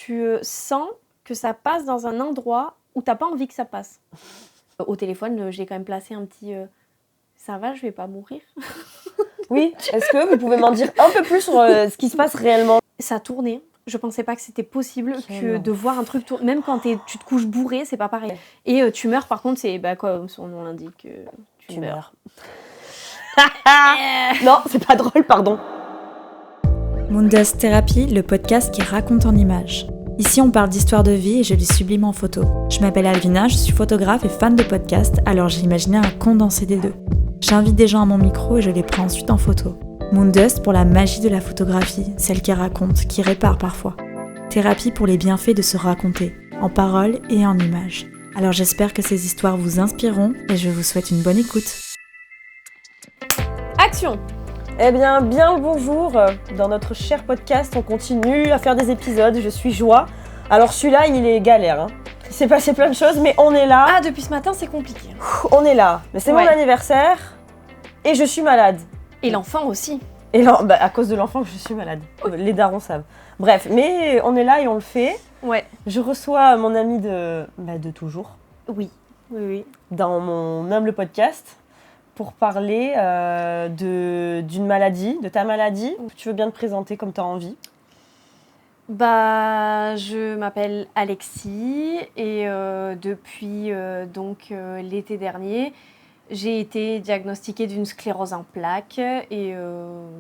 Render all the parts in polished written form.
tu sens que ça passe dans un endroit où t'as pas envie que ça passe. Au téléphone, j'ai quand même placé un petit ça va, je vais pas mourir. Oui, est-ce que vous pouvez m'en dire un peu plus sur ce qui se passe réellement? Ça tournait. Je pensais pas que c'était possible Quel de voir un truc tourner. Même quand tu te couches bourré, c'est pas pareil. Ouais. Et tu meurs, par contre, c'est comme son nom l'indique, tu meurs. Non, c'est pas drôle, pardon. Moondust Therapy, le podcast qui raconte en images. Ici, on parle d'histoire de vie et je les sublime en photo. Je m'appelle Alvina, je suis photographe et fan de podcast, alors j'ai imaginé un condensé des deux. J'invite des gens à mon micro et je les prends ensuite en photo. Moondust pour la magie de la photographie, celle qui raconte, qui répare parfois. Thérapie pour les bienfaits de se raconter, en paroles et en images. Alors j'espère que ces histoires vous inspireront et je vous souhaite une bonne écoute. Action! Eh bien le bonjour. Dans notre cher podcast, on continue à faire des épisodes. Je suis Joie. Alors celui-là, il est galère. Hein. Il s'est passé plein de choses, mais on est là. Ah, depuis ce matin, c'est compliqué. On est là. Mais c'est mon anniversaire et je suis malade. Et l'enfant aussi. Et à cause de l'enfant que je suis malade. Les darons savent. Bref, mais on est là et on le fait. Ouais. Je reçois mon ami de toujours. Oui. Dans mon humble podcast pour parler d'une maladie, de ta maladie. Tu veux bien te présenter comme tu as envie? Je m'appelle Alexis et depuis l'été dernier, j'ai été diagnostiquée d'une sclérose en plaques et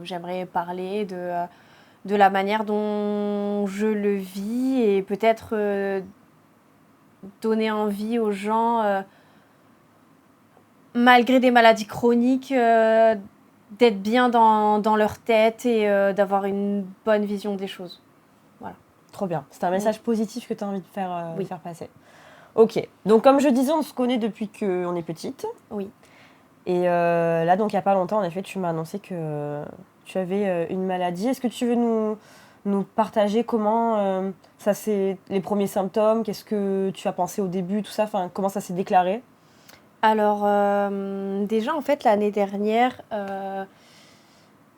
j'aimerais parler de la manière dont je le vis et peut-être donner envie aux gens, malgré des maladies chroniques, d'être bien dans leur tête et d'avoir une bonne vision des choses. Voilà. Trop bien. C'est un message positif que tu as envie de faire passer. Ok. Donc, comme je disais, on se connaît depuis qu'on est petite. Oui. Et là, donc, il n'y a pas longtemps, en effet, tu m'as annoncé que tu avais une maladie. Est-ce que tu veux nous partager comment ça c'est les premiers symptômes? Qu'est-ce que tu as pensé au début, tout ça? Enfin, comment ça s'est déclaré? Alors, déjà, en fait, l'année dernière,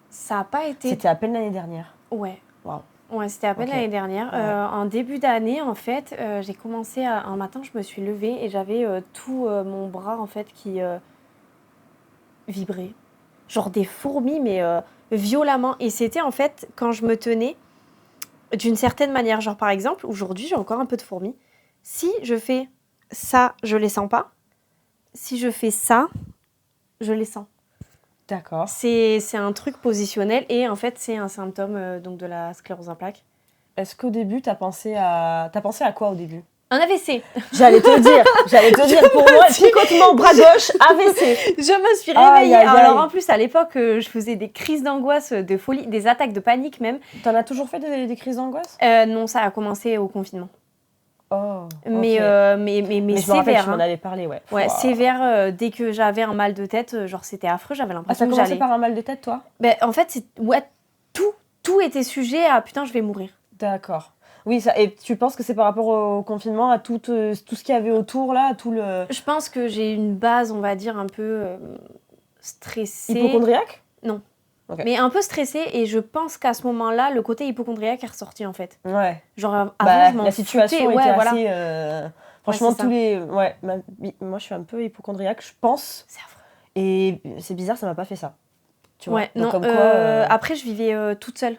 ça n'a pas été... C'était à peine l'année dernière. Ouais. Waouh. Ouais, c'était à peine l'année dernière. Ouais. En début d'année, en fait, j'ai commencé un matin, je me suis levée et j'avais tout mon bras, en fait, qui vibrait. Genre des fourmis, mais violemment. Et c'était, en fait, quand je me tenais d'une certaine manière. Genre, par exemple, aujourd'hui, j'ai encore un peu de fourmis. Si je fais ça, je les sens pas. Si je fais ça, je les sens. D'accord. C'est un truc positionnel et en fait, c'est un symptôme donc de la sclérose en plaques. Est-ce qu'au début, t'as pensé à quoi au début? Un AVC. J'allais te dire, pour moi, picotement, bras gauche, AVC. Je me suis réveillée. Alors en plus, à l'époque, je faisais des crises d'angoisse, de folie, des attaques de panique même. T'en as toujours fait des crises d'angoisse? Non, ça a commencé au confinement. Oh, mais je sévère. Me rappelle, tu m'en avais parlé, ouais. Ouais, sévère. Dès que j'avais un mal de tête, genre c'était affreux, j'avais l'impression que j'allais... Ah, t'as commencé par un mal de tête, toi? En fait, tout était sujet à putain, je vais mourir. D'accord. Oui, et tu penses que c'est par rapport au confinement, à tout ce qu'il y avait autour, là, tout le... Je pense que j'ai une base, on va dire, un peu stressée. Hypocondriaque? Non. Okay. Mais un peu stressée, et je pense qu'à ce moment-là, le côté hypocondriaque est ressorti, en fait. Ouais. Genre, avant, je m'en la situation était assez... Franchement, tous les... Ouais, moi, je suis un peu hypocondriaque, je pense. C'est affreux. Et c'est bizarre, ça m'a pas fait ça. Tu vois? Ouais, donc, non, comme quoi, après, je vivais toute seule.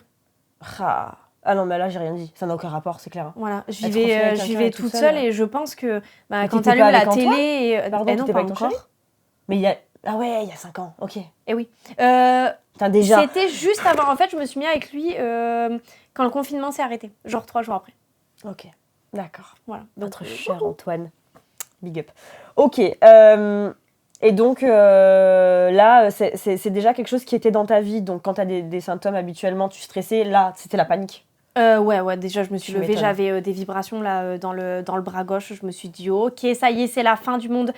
Ah non, mais là, j'ai rien dit. Ça n'a aucun rapport, c'est clair. Voilà, je vivais toute seule et je pense que quand tu allumes la télé... Pardon, non, t'étais pas pas avec ton encore. chéri? Mais il y a... Ah ouais, il y a 5 ans, ok. Eh oui. Déjà... C'était juste avant, en fait, je me suis mis avec lui quand le confinement s'est arrêté. Genre 3 jours après. Ok, d'accord. Voilà. Notre cher Antoine. Big up. Ok, et donc là, c'est déjà quelque chose qui était dans ta vie. Donc quand tu as des symptômes habituellement, tu stressais, là, c'était la panique. Ouais, déjà je me suis levée, j'avais des vibrations là dans le bras gauche. Je me suis dit ok, ça y est, c'est la fin du monde.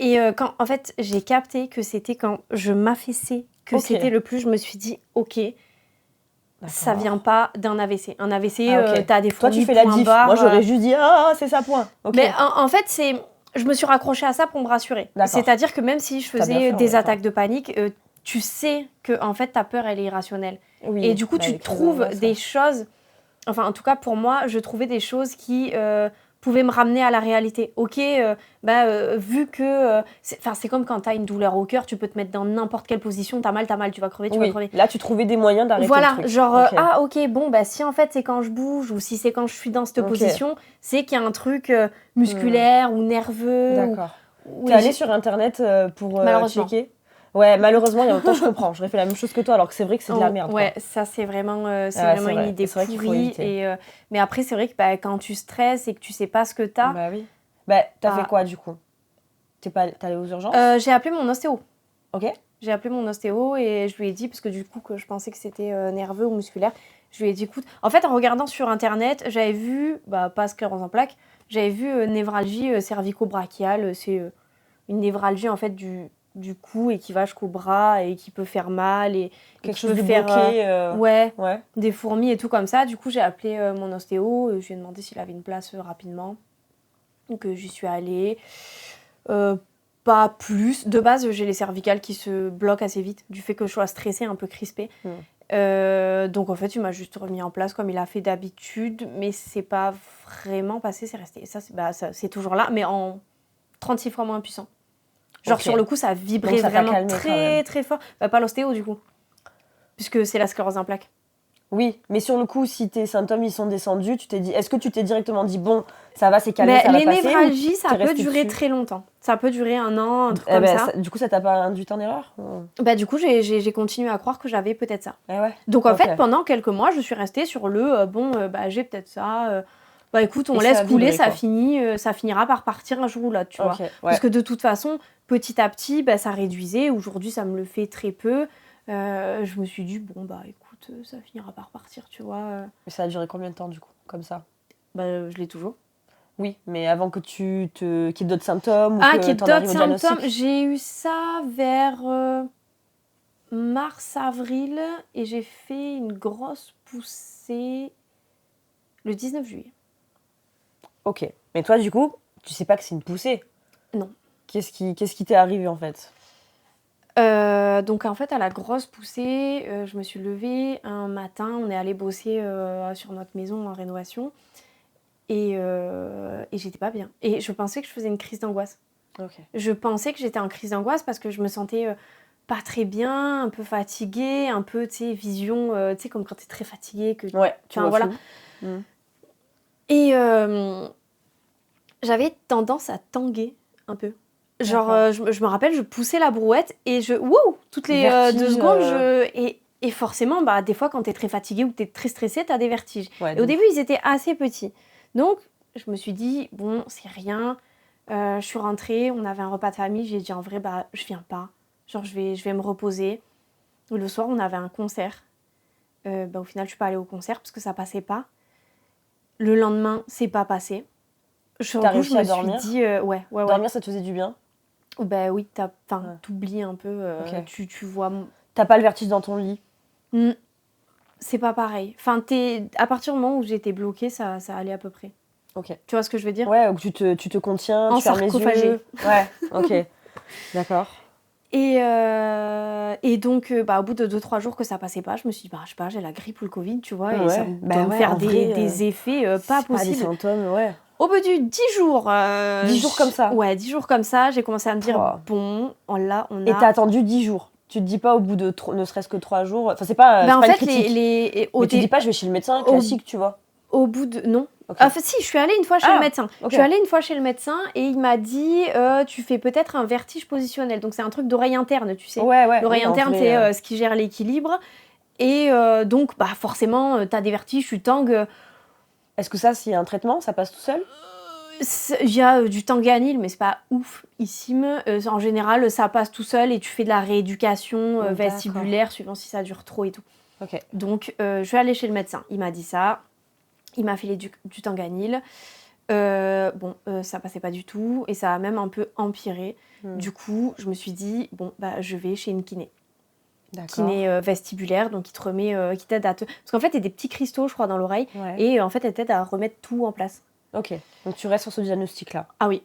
Et quand en fait j'ai capté que c'était quand je m'affaissais que c'était le plus, je me suis dit ok, ça vient pas d'un AVC. Un AVC, t'as des fourmis. Toi tu fais la diff. Moi j'aurais juste dit c'est ça, point. Okay. Mais en fait je me suis raccrochée à ça pour me rassurer. C'est-à-dire que même si je faisais des attaques de panique, tu sais que en fait ta peur elle est irrationnelle. Oui, et du coup tu trouves des choses Enfin, en tout cas, pour moi, je trouvais des choses qui pouvaient me ramener à la réalité. Ok, vu que... c'est comme quand t'as une douleur au cœur, tu peux te mettre dans n'importe quelle position, t'as mal, tu vas crever, tu vas crever. Là, tu trouvais des moyens d'arrêter voilà, le truc. genre, ok, bon, si en fait c'est quand je bouge ou si c'est quand je suis dans cette position, c'est qu'il y a un truc musculaire ou nerveux. D'accord. T'es allée sur Internet pour checker? Ouais, malheureusement, il y a longtemps, je comprends. J'aurais fait la même chose que toi, alors que c'est vrai que c'est de la merde. Ouais, ça, c'est vraiment une idée pourrie. Mais après, c'est vrai que quand tu stresses et que tu sais pas ce que t'as... Bah oui. T'as fait quoi, du coup? T'es allée aux urgences? J'ai appelé mon ostéo. Ok. J'ai appelé mon ostéo et je lui ai dit, parce que du coup, que je pensais que c'était nerveux ou musculaire, je lui ai dit, écoute... En fait, en regardant sur Internet, j'avais vu, pas sclérose en plaques, j'avais vu névralgie cervico-brachiale. C'est une névralgie, en fait, du cou et qui va jusqu'au bras et qui peut faire mal et quelque chose de bloqué ouais, des fourmis et tout comme ça. Du coup, j'ai appelé mon ostéo, je lui ai demandé s'il avait une place rapidement. Donc j'y suis allée. Pas plus. De base, j'ai les cervicales qui se bloquent assez vite du fait que je sois stressée, un peu crispée. Donc en fait, il m'a juste remis en place comme il a fait d'habitude, mais c'est pas vraiment passé, c'est resté. Ça, c'est toujours là, mais en 36 fois moins puissant. Genre sur le coup, ça vibrait vraiment très très fort. Pas l'ostéo du coup, puisque c'est la sclérose en plaques. Oui, mais sur le coup, si tes symptômes ils sont descendus, tu t'es dit, est-ce que tu t'es directement dit bon, ça va, c'est calmé, ça va passer? Les névralgies, ça peut durer très longtemps. Ça peut durer 1 an, un truc comme ça. Du coup, ça t'a pas induit en erreur? Du coup, j'ai continué à croire que j'avais peut-être ça. Ouais. Donc en fait, pendant quelques mois, je suis restée sur le j'ai peut-être ça. Écoute, on laisse couler, ça finira par partir un jour ou l'autre, tu vois. Parce que de toute façon, petit à petit, ça réduisait. Aujourd'hui, ça me le fait très peu. Je me suis dit, écoute, ça finira par partir, tu vois. Mais ça a duré combien de temps, du coup, comme ça? Je l'ai toujours. Oui, mais avant que qu'il y ait d'autres symptômes ou qu'il y ait d'autres symptômes, j'ai eu ça vers mars-avril et j'ai fait une grosse poussée le 19 juillet. Ok. Mais toi, du coup, tu sais pas que c'est une poussée? Non. Qu'est-ce qui t'est arrivé, en fait? Donc, en fait, à la grosse poussée, je me suis levée un matin. On est allé bosser sur notre maison en rénovation. Et j'étais pas bien. Et je pensais que je faisais une crise d'angoisse. Okay. Je pensais que j'étais en crise d'angoisse parce que je me sentais pas très bien, un peu fatiguée, un peu, tu sais, vision, tu sais, comme quand t'es très fatiguée. Tu vois voilà. Et j'avais tendance à tanguer un peu. Genre, je me rappelle, je poussais la brouette et toutes les 2 secondes, et forcément, des fois, quand t'es très fatiguée ou que t'es très stressée, t'as des vertiges. Ouais, et au début, ils étaient assez petits. Donc, je me suis dit, bon, c'est rien. Je suis rentrée, on avait un repas de famille. J'ai dit, en vrai, je viens pas. Genre, je vais me reposer. Le soir, on avait un concert. Au final, je suis pas allée au concert parce que ça passait pas. Le lendemain, c'est pas passé. T'as réussi à dormir? Je me suis dit, ouais. Dormir, ça te faisait du bien? Oui, t'oublies un peu. Tu vois... T'as pas le vertige dans ton lit? C'est pas pareil. Enfin, à partir du moment où j'étais bloquée, ça allait à peu près. Ok. Tu vois ce que je veux dire? Ouais, ou que tu te contiens, tu fermes les yeux. Ouais, ok. D'accord. Et donc, au bout de 2-3 jours que ça passait pas, je me suis dit, je sais pas, j'ai la grippe ou le Covid, tu vois, et ça doit me faire des effets pas possibles. Pas des symptômes, ouais. Au bout de 10 jours... 10 jours comme ça? Ouais, 10 jours comme ça, j'ai commencé à me dire, bon, là, on a... Et t'as attendu 10 jours? Tu te dis pas au bout de ne serait-ce que 3 jours... Enfin, c'est pas, en pas fait, une critique. Mais tu dis pas, je vais chez le médecin, classique, tu vois? Au bout de... Non. Okay. Si, je suis allée une fois chez le médecin. Okay. Je suis allée une fois chez le médecin et il m'a dit, tu fais peut-être un vertige positionnel. Donc, c'est un truc d'oreille interne, tu sais. Ouais. L'oreille interne, c'est ce qui gère l'équilibre. Et donc, forcément, t'as des vertiges, tu tangues. Est-ce que ça, s'il y a un traitement, ça passe tout seul? Il y a du tanganil, mais c'est pas oufissime. En général, ça passe tout seul et tu fais de la rééducation vestibulaire, suivant si ça dure trop et tout. Okay. Donc, je suis allée chez le médecin. Il m'a dit ça. Il m'a filé du tanganil. Ça passait pas du tout et ça a même un peu empiré. Du coup, je me suis dit, je vais chez une kiné. Kiné vestibulaire, donc qui t'aide à te... Parce qu'en fait, il y a des petits cristaux, je crois, dans l'oreille. Ouais. Et en fait, elle t'aide à remettre tout en place. Ok, donc tu restes sur ce diagnostic-là. Ah oui.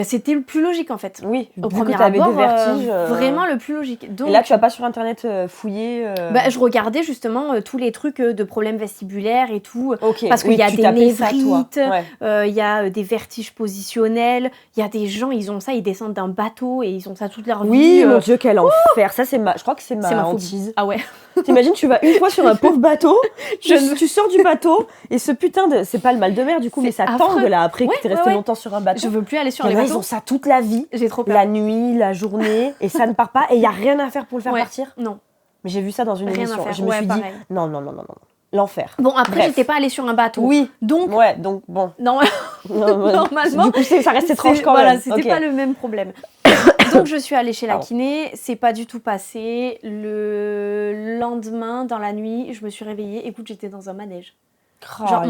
C'était le plus logique en fait. Oui, au vu premier que t'avais abord, des vertiges. vraiment le plus logique. Donc, et là, tu vas pas sur internet fouiller je regardais justement tous les trucs de problèmes vestibulaires et tout. Parce qu'il y a tu des tapais ça, névrites, toi. il y a des vertiges positionnels, il y a des gens, ils ont ça, ils descendent d'un bateau et ils ont ça toute leur vie. Oui, mon Dieu, quel enfer. Ça, je crois que c'est ma hantise. Ah ouais. T'imagines, tu vas une fois sur un pauvre bateau, tu sors du bateau et ce putain de... C'est pas le mal de mer du coup, mais ça tangue là après que t'es resté longtemps sur un bateau. Je veux plus aller sur les bateaux. Ils ont ça toute la vie. J'ai trop peur. La nuit, la journée, et ça ne part pas. Et il y a rien à faire pour le faire partir. Non. Mais j'ai vu ça dans une Rien émission. à faire. Je me suis dit, non. L'enfer. Bon, après, Bref. j'étais pas allée sur un bateau. Oui. Donc bon. Non, normalement. Du coup, ça reste étrange quand même. Voilà, c'était pas le même problème. Donc, je suis allée chez la kiné. C'est pas du tout passé. Le lendemain, dans la nuit, je me suis réveillée. Écoute, j'étais dans un manège. Genre,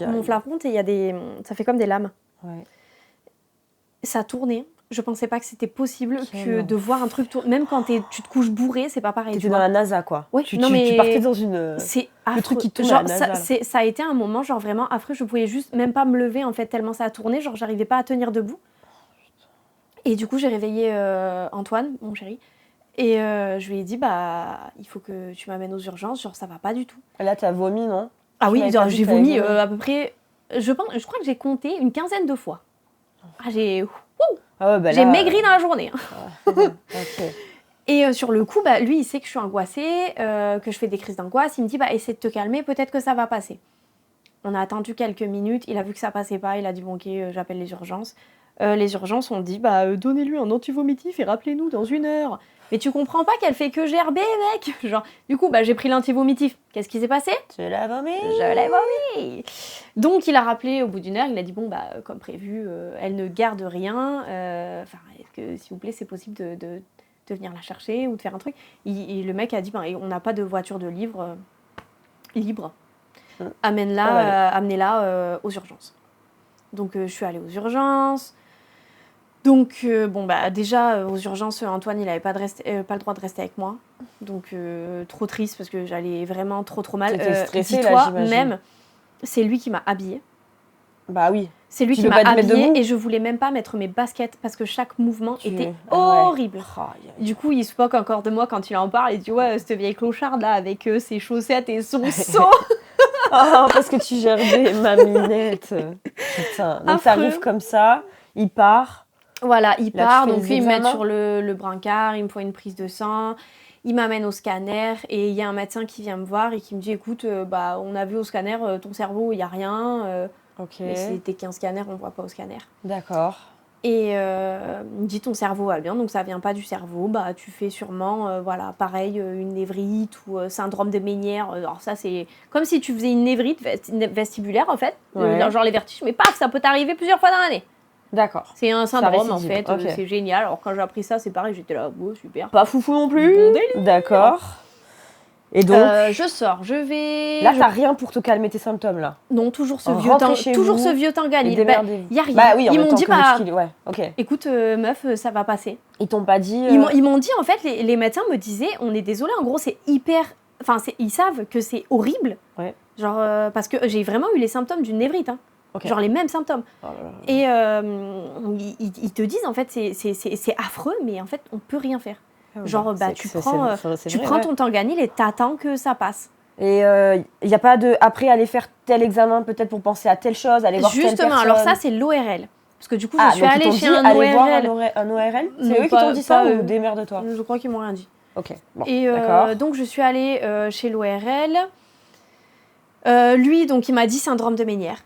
mon plafond, il y a des... Ça fait comme des lames. Ouais. Ça tournait. Je pensais pas que c'était possible de voir un truc tourner. Même quand tu te couches bourré, c'est pas pareil. T'étais dans la NASA, quoi. Ouais, tu partais dans une... C'est affreux. Le truc qui tourne genre, à la NASA. Ça a été un moment genre vraiment affreux. Je pouvais juste même pas me lever en fait tellement ça a tourné. Genre j'arrivais pas à tenir debout. Et du coup j'ai réveillé Antoine, mon chéri. Et je lui ai dit il faut que tu m'amènes aux urgences. Genre ça va pas du tout. Et là t'as vomi, non? Ah oui, j'ai vomi à peu près... Je crois que j'ai compté une 15aine de fois. J'ai maigri dans la journée. Okay. Et sur le coup, lui, il sait que je suis angoissée, que je fais des crises d'angoisse. Il me dit, essaie de te calmer, peut-être que ça va passer. On a attendu quelques minutes, il a vu que ça passait pas, il a dit, bon ok, j'appelle les urgences. Les urgences ont dit, donnez-lui un antivomitif et rappelez-nous dans 1 heure. Mais tu comprends pas qu'elle fait que gerber, mec. Genre, du coup, j'ai pris l'antivomitif. Qu'est-ce qui s'est passé? Je l'ai vomi. Donc, il a rappelé au bout d'1 heure. Il a dit, comme prévu, elle ne garde rien. Est-ce que, s'il vous plaît, c'est possible de venir la chercher ou de faire un truc? Le mec a dit, on n'a pas de voiture de libre. Amenez-la aux urgences. Donc, je suis allée aux urgences. Donc, déjà, aux urgences, Antoine, il n'avait pas le droit de rester avec moi. Donc, trop triste parce que j'allais vraiment trop mal. T'étais stressée, dis-toi, là, même, c'est lui qui m'a habillée. Bah oui. C'est lui qui m'a habillée et je voulais même pas mettre mes baskets parce que chaque mouvement était horrible. Du coup, il se moque encore de moi quand il en parle. Il dit, cette vieille clocharde là avec ses chaussettes et son seau. Parce que tu gerbais, ma minette. Putain. Donc, ça arrive comme ça, il part. Voilà, il part, donc lui, il me met sur le brancard, il me faut une prise de sang, il m'amène au scanner et il y a un médecin qui vient me voir et qui me dit, écoute, on a vu au scanner, ton cerveau, il n'y a rien. Mais c'était qu'un scanner, on ne voit pas au scanner. D'accord. Et il me dit, ton cerveau va bien, donc ça ne vient pas du cerveau, tu fais sûrement, pareil, une névrite ou syndrome de Ménière. Alors ça, c'est comme si tu faisais une névrite vestibulaire, en fait, genre les vertiges, mais paf, ça peut t'arriver plusieurs fois dans l'année. D'accord. C'est un syndrome en fait, c'est génial. Alors quand j'ai appris ça, c'est pareil, j'étais là, super. Pas foufou non plus. Bon délire. D'accord. Et donc je sors, je vais... Là, t'as rien pour te calmer tes symptômes là? Non, toujours ce vieux Tangali. Il y a rien. Oui, ils m'ont dit, écoute, meuf, ça va passer. Ils t'ont pas dit... Ils m'ont dit, en fait, les médecins me disaient, on est désolé, en gros, c'est hyper... Enfin, ils savent que c'est horrible. Ouais. Genre, parce que j'ai vraiment eu les symptômes d'une névrite, hein. Okay. Genre les mêmes symptômes. Oh là là. Et ils te disent, en fait, c'est affreux, mais en fait, on peut rien faire. Genre, tu prends ton Tanganil et t'attends que ça passe. Et il n'y a pas de... Après, aller faire tel examen, peut-être pour penser à telle chose, aller voir telle personne. Justement, alors ça, c'est l'ORL. Parce que du coup, je suis allée chez un ORL. Un ORL? C'est eux qui t'ont dit ça ou démerde-toi? Je crois qu'ils m'ont rien dit. Ok, bon, et donc, je suis allée chez l'ORL. Lui, donc, il m'a dit syndrome de Ménière.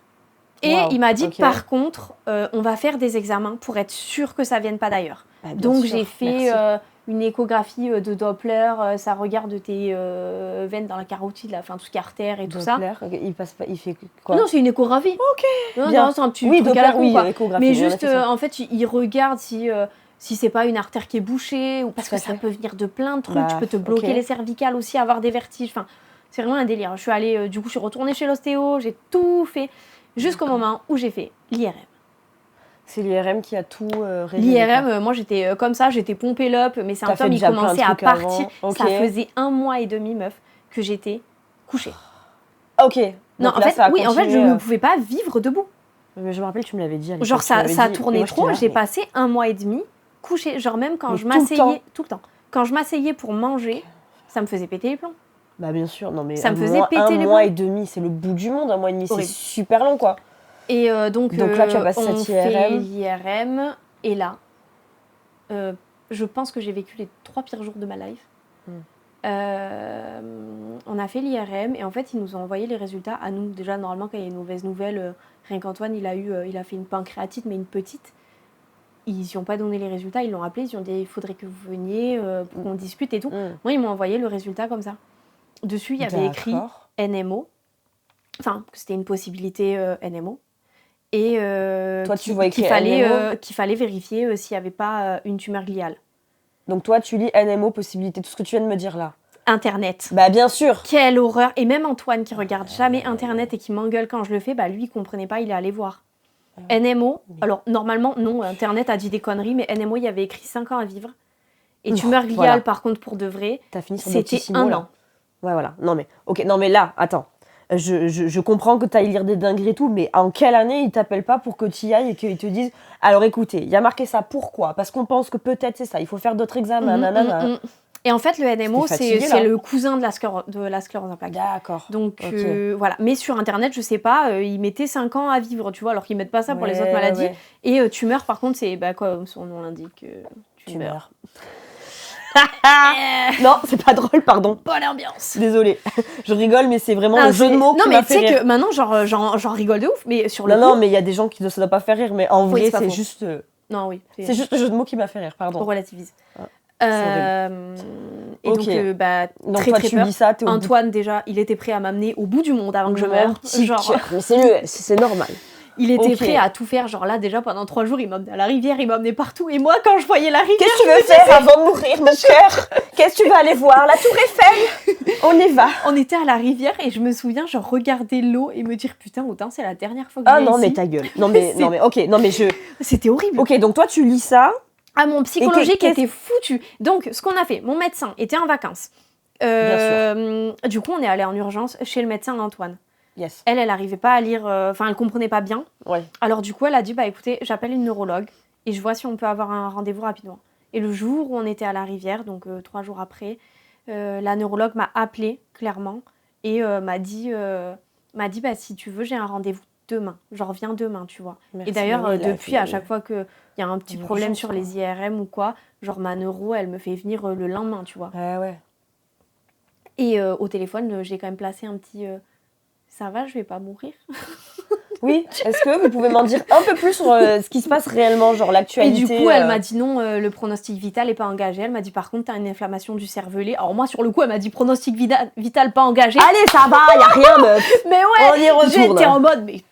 Et il m'a dit, par contre, on va faire des examens pour être sûr que ça ne vienne pas d'ailleurs. Donc, j'ai fait une échographie de Doppler. Ça regarde tes veines dans la carotide, là, enfin, tout ce qui est artère et tout ça. Il passe pas, il fait quoi? Non, c'est une échographie. Ok. Non, c'est un petit truc Doppler, à la con, quoi. Échographie. Mais juste, en fait, il regarde si c'est pas une artère qui est bouchée ou parce que ça peut venir de plein de trucs. Tu peux te bloquer les cervicales aussi, avoir des vertiges. Enfin, c'est vraiment un délire. Je suis allée, du coup, je suis retournée chez l'ostéo. J'ai tout fait. Jusqu'au moment où j'ai fait l'IRM. C'est l'IRM qui a tout révélé. L'IRM, moi j'étais comme ça, j'étais pompée l'up, mes symptômes ils commençaient à partir. Okay. Ça faisait 1 mois et demi, meuf, que j'étais couchée. Ok. Non, en fait, en fait, je ne pouvais pas vivre debout. Je me rappelle, tu me l'avais dit. Genre, ça tournait trop. J'ai passé 1 mois et demi couchée. Genre, même quand je m'asseyais... Tout le temps. Quand je m'asseyais pour manger, ça me faisait péter les plombs. Bah bien sûr, non mais ça me faisait péter les plombs. 1 mois et demi, c'est le bout du monde. 1 mois et demi, c'est super long, quoi. Et donc là, tu as passé cette IRM. Fait l'IRM. Et là, je pense que j'ai vécu les 3 pires jours de ma life. On a fait l'IRM et en fait ils nous ont envoyé les résultats à nous. Déjà normalement quand il y a une mauvaise nouvelle, rien qu'Antoine il a fait une pancréatite mais une petite. Ils n'y ont pas donné les résultats, ils l'ont appelé, ils ont dit il faudrait que vous veniez pour qu'on discute et tout. Moi ils m'ont envoyé le résultat comme ça. Dessus il y avait écrit NMO, enfin que c'était une possibilité NMO. Et toi, tu vois qu'il fallait vérifier s'il n'y avait pas une tumeur gliale. Donc toi, tu lis NMO, possibilité, tout ce que tu viens de me dire là. Internet. Bah bien sûr. Quelle horreur. Et même Antoine qui regarde jamais Internet et qui m'engueule quand je le fais, bah lui il comprenait pas, il est allé voir. NMO, alors normalement non, Internet a dit des conneries, mais NMO il y avait écrit 5 ans à vivre. Et tumeur gliale par contre pour de vrai, c'était 1 an. Ouais voilà, non mais là, attends. Je comprends que tu ailles lire des dingueries et tout, mais en quelle année ils t'appellent pas pour que tu y ailles et qu'ils te disent alors écoutez, il y a marqué ça, pourquoi ? Parce qu'on pense que peut-être c'est ça, il faut faire d'autres examens, nanana. Et en fait, le NMO, c'est le cousin de la sclérose en plaques. D'accord. Donc voilà. Mais sur Internet, je sais pas, ils mettaient 5 ans à vivre, tu vois, alors qu'ils mettent pas ça pour les autres maladies. Ouais. Et tumeur, par contre, c'est comme son nom l'indique, tu meurs. Non, c'est pas drôle, pardon. Pas l'ambiance. Désolée. Je rigole, mais c'est vraiment le jeu de mots qui m'a fait rire. Non, mais tu sais que maintenant, j'en rigole de ouf, mais sur le coup... Non, mais il y a des gens qui ne ça doit pas faire rire, mais en vrai, c'est juste... Non, oui. C'est juste le jeu de mots qui m'a fait rire, pardon. On relativise. Et donc, donc très, toi, très tu peur. dis ça, Antoine, déjà, il était prêt à m'amener au bout du monde avant que je meure. Genre... Mais c'est normal. Il était prêt à tout faire, genre là déjà pendant 3 jours il m'emmenait à la rivière, il m'emmenait partout et moi quand je voyais la rivière... Qu'est-ce que tu veux faire avant de mourir mon cœur ? Qu'est-ce que tu vas aller voir ? La Tour Eiffel ? On y va. On était à la rivière et je me souviens genre regarder l'eau et me dire putain autant c'est la dernière fois que je viens ici. Ah non mais ta gueule, non mais ok, non mais je... C'était horrible. Ok donc toi tu lis ça... Ah mon psychologique était foutu. Donc ce qu'on a fait, mon médecin était en vacances. Du coup on est allé en urgence chez le médecin Antoine. Yes. Elle n'arrivait pas à lire, elle comprenait pas bien. Ouais. Alors du coup, elle a dit, bah écoutez, j'appelle une neurologue et je vois si on peut avoir un rendez-vous rapidement. Et le jour où on était à la rivière, donc 3 jours après, la neurologue m'a appelée clairement et m'a dit, bah si tu veux, j'ai un rendez-vous demain. Je reviens demain, tu vois. Merci, et d'ailleurs, depuis, à chaque fois qu'il y a un petit problème sur les IRM ou quoi, genre ma neuro, elle me fait venir le lendemain, tu vois. Ouais. Et au téléphone, j'ai quand même placé un petit... ça va, je vais pas mourir. Oui, est-ce que vous pouvez m'en dire un peu plus sur ce qui se passe réellement, genre l'actualité? Et du coup, elle m'a dit non, le pronostic vital n'est pas engagé. Elle m'a dit par contre, tu as une inflammation du cervelet. Alors moi, sur le coup, elle m'a dit pronostic vital pas engagé. Allez, ça va, y a rien, meuf. Mais ouais, j'étais en mode, mais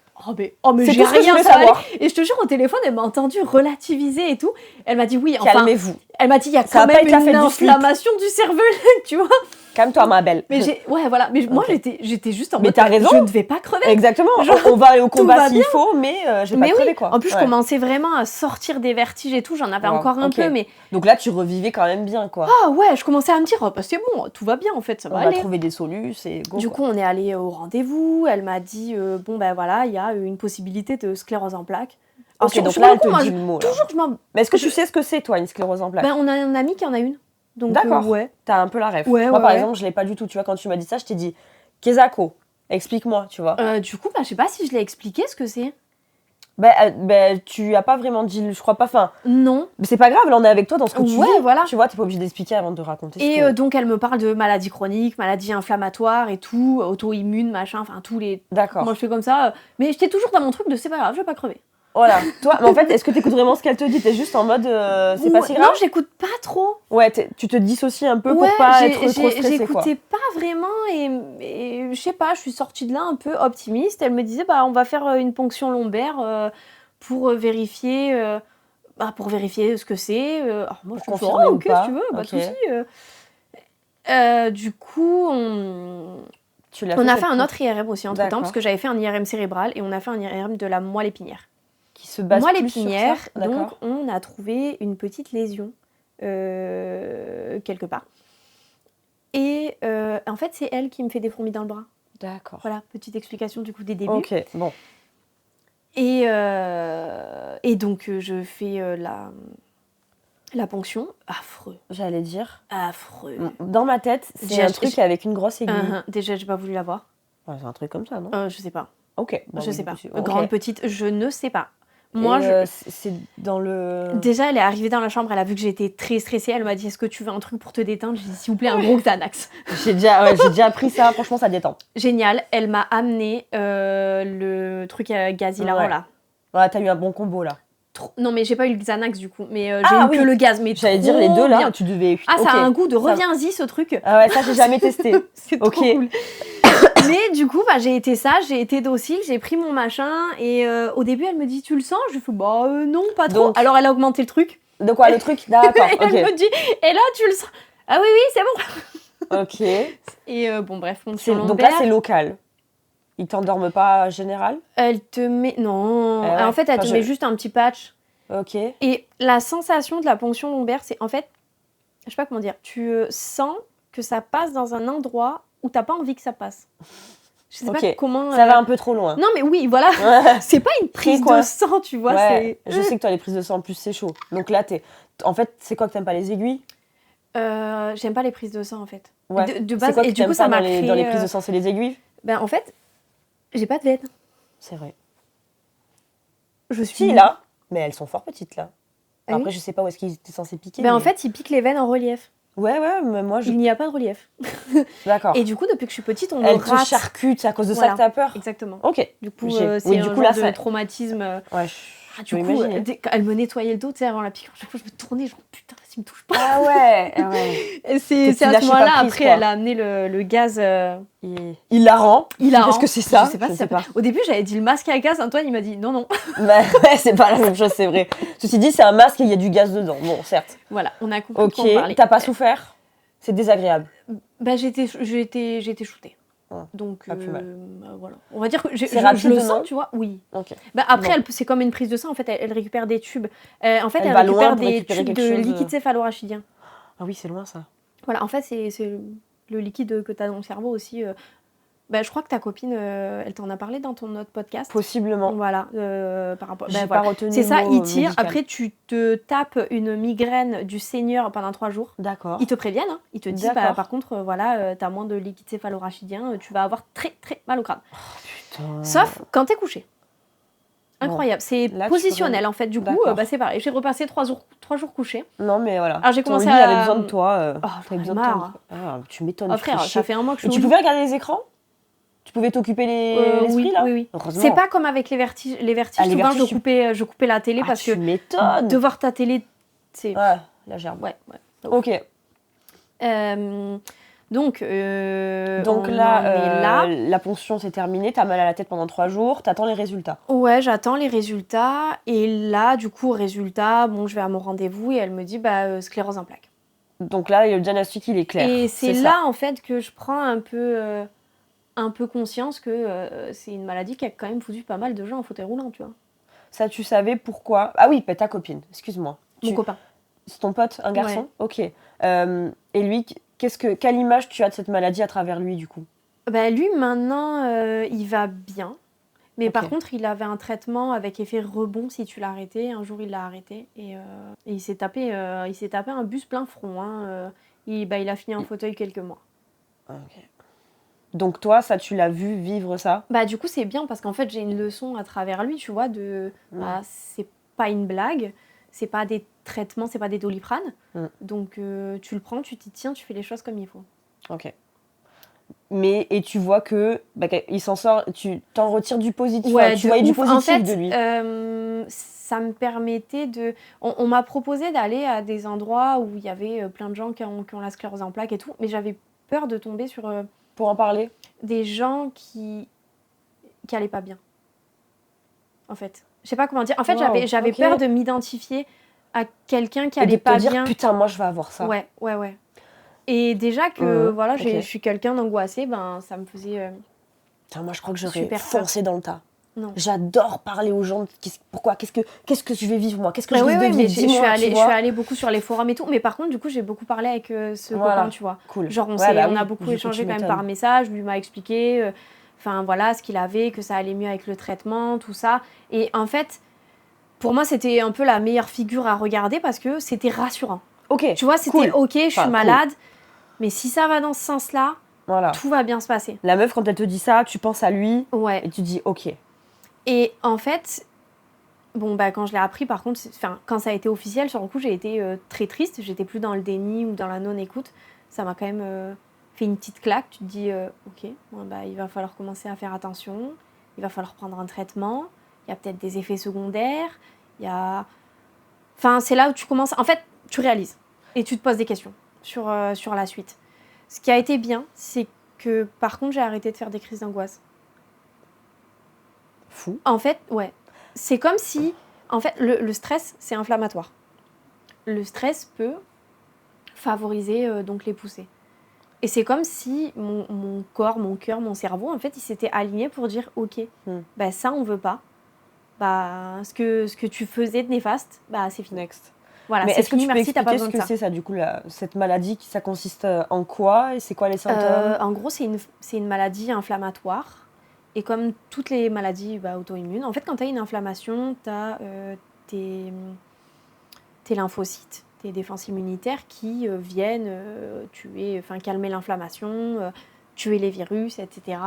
j'ai rien, ça va. Et je te jure, au téléphone, elle m'a entendu relativiser et tout. Elle m'a dit oui, enfin... Calmez-vous. Elle m'a dit, il y a quand même une inflammation du cervelet, tu vois. Calme-toi, ma belle. Mais moi, j'étais juste en mode, t'as raison. Je ne vais pas crever. Exactement. Genre, on va aller au combat s'il faut, mais je vais pas crever, quoi. En plus, je commençais vraiment à sortir des vertiges et tout. J'en avais encore un peu, mais... Donc là, tu revivais quand même bien, quoi. Ah ouais, je commençais à me dire, c'est bon, tout va bien, en fait, ça va aller. On va trouver des solutions, c'est go. Du coup, on est allé au rendez-vous. Elle m'a dit, bon, ben voilà, il y a une possibilité de sclérose en plaques. Ok, donc là, elle te dit le mot. Toujours, je m'en... Mais est-ce que tu sais ce que c'est, toi, une sclérose en plaques? Ben, on a un ami qui en a une. Donc, d'accord, ouais. T'as un peu la ref. Ouais, moi, par exemple, je l'ai pas du tout. Tu vois, quand tu m'as dit ça, je t'ai dit Kezako, explique-moi, tu vois. Du coup, je sais pas si je l'ai expliqué ce que c'est. Tu as pas vraiment dit, je crois pas. Enfin, non. Mais c'est pas grave, là, on est avec toi dans ce que tu dis. Voilà. Tu vois, t'es pas obligé d'expliquer avant de raconter. Et donc, elle me parle de maladies chroniques, maladies inflammatoires et tout, auto-immunes, machin, enfin, tous les. D'accord. Moi, je fais comme ça. Mais j'étais toujours dans mon truc de c'est pas grave, je vais pas crever. Voilà, toi, mais en fait, est-ce que t'écoutes vraiment ce qu'elle te dit? T'es juste en mode, c'est pas si grave? Non, j'écoute pas trop. Ouais, tu te dissocies un peu pour pas être trop stressée, quoi. J'écoutais pas vraiment et je sais pas, je suis sortie de là un peu optimiste. Elle me disait, on va faire une ponction lombaire pour vérifier ce que c'est. Alors moi, je me suis dit, ok, si tu veux, pas de souci. Du coup, on a fait un autre IRM aussi entre-temps, parce que j'avais fait un IRM cérébral et on a fait un IRM de la moelle épinière. Qui se base moelle plus épinière, sur ça. donc on a trouvé une petite lésion quelque part. Et en fait, c'est elle qui me fait des fourmis dans le bras. D'accord. Voilà, petite explication du coup des débuts. Ok, bon. Et donc, je fais la ponction. Affreux. J'allais dire. Affreux. Dans ma tête, c'est un truc avec une grosse aiguille. Déjà, j'ai pas voulu la voir. Ouais, c'est un truc comme ça, non? Je sais pas. Ok. Bon, je sais pas. Grande, petite, je ne sais pas. Moi, c'est dans le... Déjà, elle est arrivée dans la chambre, elle a vu que j'étais très stressée. Elle m'a dit, est-ce que tu veux un truc pour te détendre? J'ai dit, s'il vous plaît, un gros Xanax. J'ai déjà pris ça. Franchement, ça détend. Génial. Elle m'a amené le truc à gaz hilarant, là. Ouais, t'as eu un bon combo, là. Non, mais j'ai pas eu le Xanax, du coup. Mais j'ai eu que le gaz. Mais j'allais dire les deux, là, bien. tu devais... Ah, ça a un goût de reviens-y, ce truc. Ah ouais, ça, j'ai jamais testé. C'est trop cool. Mais du coup, j'ai été sage, j'ai été docile, j'ai pris mon machin. Et au début, elle me dit, tu le sens? Je fais, non, pas trop. Donc, alors, elle a augmenté le truc. De quoi, le truc? D'accord, ok. Elle me dit, et là, tu le sens? Ah oui, c'est bon. Ok. Et bon, bref, donc là, c'est local. Ils t'endorment pas général? Elle te met... Non. En fait, elle te met juste un petit patch. Ok. Et la sensation de la ponction lombaire, c'est en fait... Je sais pas comment dire. Tu sens que ça passe dans un endroit où t'as pas envie que ça passe. Je sais pas comment... Ça va un peu trop loin. Non, mais oui, voilà. C'est pas une prise de sang, tu vois. Ouais. Je sais que toi, les prises de sang, en plus, c'est chaud. Donc là, en fait, c'est quoi que t'aimes pas, les aiguilles? J'aime pas les prises de sang, en fait. Ouais. De base, c'est quoi que et du coup, ça m'a créé... dans les prises de sang, c'est les aiguilles? Ben, en fait, j'ai pas de veine. C'est vrai. Je suis... Si, là. Mais elles sont fort petites, là. Ah après, oui, je sais pas où est-ce qu'ils étaient censés piquer. Ben, en fait, ils piquent les veines en relief. Ouais, mais moi, Il n'y a pas de relief. D'accord. Et du coup, depuis que je suis petite, on elle me rate. te charcute, c'est à cause de ça que t'as peur? Exactement. Ok. Du coup, c'est un genre de traumatisme. Ouais, du coup, elle me nettoyait le dos, tu sais, avant la piqûre. Chaque fois, je me tournais, genre, putain, vas-y, me touche pas. Ah ouais. Et c'est à ce moment-là, après, elle a amené le gaz. Hilarant. Est-ce que c'est ça? Je sais pas. Au début, j'avais dit le masque à gaz. Antoine, il m'a dit non. Bah, ouais, c'est pas la même chose, c'est vrai. Ceci dit, c'est un masque et il y a du gaz dedans. Bon, certes. Voilà, on a compris de quoi on parlait. T'as pas souffert? C'est désagréable. Bah, j'ai été shootée. Ouais. Donc, pas plus mal. voilà. On va dire que c'est rapide, je le sens, tu vois. Oui. Okay. Bah, après, c'est comme une prise de sang. En fait, elle récupère des tubes. En fait, elle récupère des tubes de liquide céphalorachidien. Ah oui, c'est loin ça. Voilà, en fait, c'est le liquide que tu as dans le cerveau aussi. Bah, je crois que ta copine, elle t'en a parlé dans ton autre podcast. Possiblement. Voilà, par rapport. J'ai pas retenu. C'est ça, il tire. Médical. Après, tu te tapes une migraine du Seigneur pendant 3 jours. D'accord. Ils te préviennent, hein. Ils te disent, par contre, voilà, t'as moins de liquide céphalorachidien, tu vas avoir très très mal au crâne. Oh, putain. Sauf quand t'es couché. Incroyable, c'est positionnel en fait. Du coup, c'est pareil. J'ai repassé 3 jours couchée. Non, mais voilà. Alors j'ai commencé à. avait besoin de toi. T'avais besoin de toi. Tu m'étonnes. Frère, ça fait un mois que je suis. Et tu pouvais regarder les écrans? Tu pouvais t'occuper l'esprit là? Oui. C'est pas comme avec les vertiges. Les vertiges, souvent je coupais la télé parce que de voir ta télé, c'est. Ouais, la gerbe. Ouais. Ok. Donc là, la ponction c'est terminé, t'as mal à la tête pendant 3 jours, t'attends les résultats. Ouais, j'attends les résultats. Et là, du coup, résultat, je vais à mon rendez-vous et elle me dit sclérose en plaques. Donc là, le diagnostic il est clair. Et c'est là en fait que je prends un peu conscience que c'est une maladie qui a quand même foutu pas mal de gens en fauteuil roulant, tu vois. Ça, tu savais pourquoi? Ah oui, ta copine, excuse-moi. Mon copain. C'est ton pote, un garçon? Ouais. Ok. Et lui, quelle image tu as de cette maladie à travers lui, du coup? Lui, maintenant, il va bien. Mais par contre, il avait un traitement avec effet rebond si tu l'arrêtais. Un jour, il l'a arrêté. Et il s'est tapé un bus plein front. Hein. Il a fini en fauteuil quelques mois. Ok. Donc toi, ça, tu l'as vu vivre ça? Du coup, c'est bien parce qu'en fait, j'ai une leçon à travers lui, tu vois, c'est pas une blague, c'est pas des traitements, c'est pas des Doliprane. Donc, tu le prends, tu t'y tiens, tu fais les choses comme il faut. Ok. Et tu vois que il s'en sort, tu t'en retires du positif. Ouais, tu voyais du positif en fait, de lui. Ça me permettait de... On m'a proposé d'aller à des endroits où il y avait plein de gens qui ont la sclérose en plaques et tout, mais j'avais peur de tomber sur... Pour en parler? Des gens qui allaient pas bien. En fait. Je sais pas comment dire. En fait, j'avais peur de m'identifier à quelqu'un qui allait pas bien. Et de te dire, putain, moi, je vais avoir ça. Ouais. Et déjà que, je suis quelqu'un d'angoissé, ça me faisait... Putain, moi, je crois que j'aurais foncé dans le tas. Non. J'adore parler aux gens. Pourquoi? Qu'est-ce que je vais vivre, moi? Qu'est-ce que je vais vivre? Mais je suis allée beaucoup sur les forums et tout. Mais par contre, du coup, j'ai beaucoup parlé avec ce copain, tu vois. Cool. Genre, on a beaucoup échangé quand même par message. Lui m'a expliqué. enfin voilà, ce qu'il avait, que ça allait mieux avec le traitement, tout ça. Et en fait, pour moi, c'était un peu la meilleure figure à regarder parce que c'était rassurant. Ok. Tu vois, c'était cool. ok, je suis malade, mais si ça va dans ce sens-là, tout va bien se passer. La meuf, quand elle te dit ça, tu penses à lui et tu dis ok. Et en fait, bon, bah, quand je l'ai appris, par contre, quand ça a été officiel, sur le coup, j'ai été très triste. J'étais plus dans le déni ou dans la non-écoute. Ça m'a quand même fait une petite claque. Tu te dis, ok, bon, bah, il va falloir commencer à faire attention. Il va falloir prendre un traitement. Il y a peut-être des effets secondaires. Enfin, c'est là où tu commences... En fait, tu réalises. Et tu te poses des questions sur la suite. Ce qui a été bien, c'est que, par contre, j'ai arrêté de faire des crises d'angoisse. Fou. En fait, ouais. C'est comme si... En fait, le stress, c'est inflammatoire. Le stress peut favoriser donc les poussées. Et c'est comme si mon corps, mon cœur, mon cerveau, en fait, ils s'étaient alignés pour dire « Ok, bah, ça, on veut pas. Bah, ce que tu faisais de néfaste, bah, c'est fini. » Next. Voilà, mais c'est est-ce que fini, tu peux merci, t'as pas expliquer besoin de ce que c'est ça, du coup, cette maladie, ça consiste en quoi et c'est quoi les symptômes? En gros, c'est une maladie inflammatoire. Et comme toutes les maladies auto-immunes, en fait, quand tu as une inflammation, tu as tes lymphocytes, tes défenses immunitaires qui viennent calmer l'inflammation, tuer les virus, etc.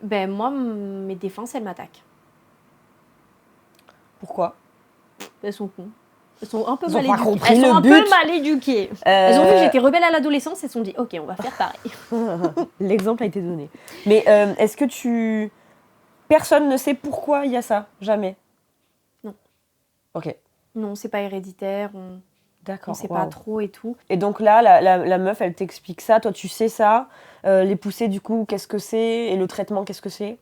Ben, moi, mes défenses, elles m'attaquent. Pourquoi? Elles sont cons. Elles sont un peu Elles mal ont pas éduquées. compris Elles sont le un but. peu mal éduquées. Elles ont vu que j'étais rebelle à l'adolescence et se sont dit, ok, on va faire pareil. L'exemple a été donné. Mais est-ce que personne ne sait pourquoi il y a ça? Jamais? Non. Ok. Non, c'est pas héréditaire. D'accord. On sait pas trop et tout. Et donc là, la meuf, elle t'explique ça. Toi, tu sais ça. Les poussées, du coup, qu'est-ce que c'est? Et le traitement, qu'est-ce que c'est?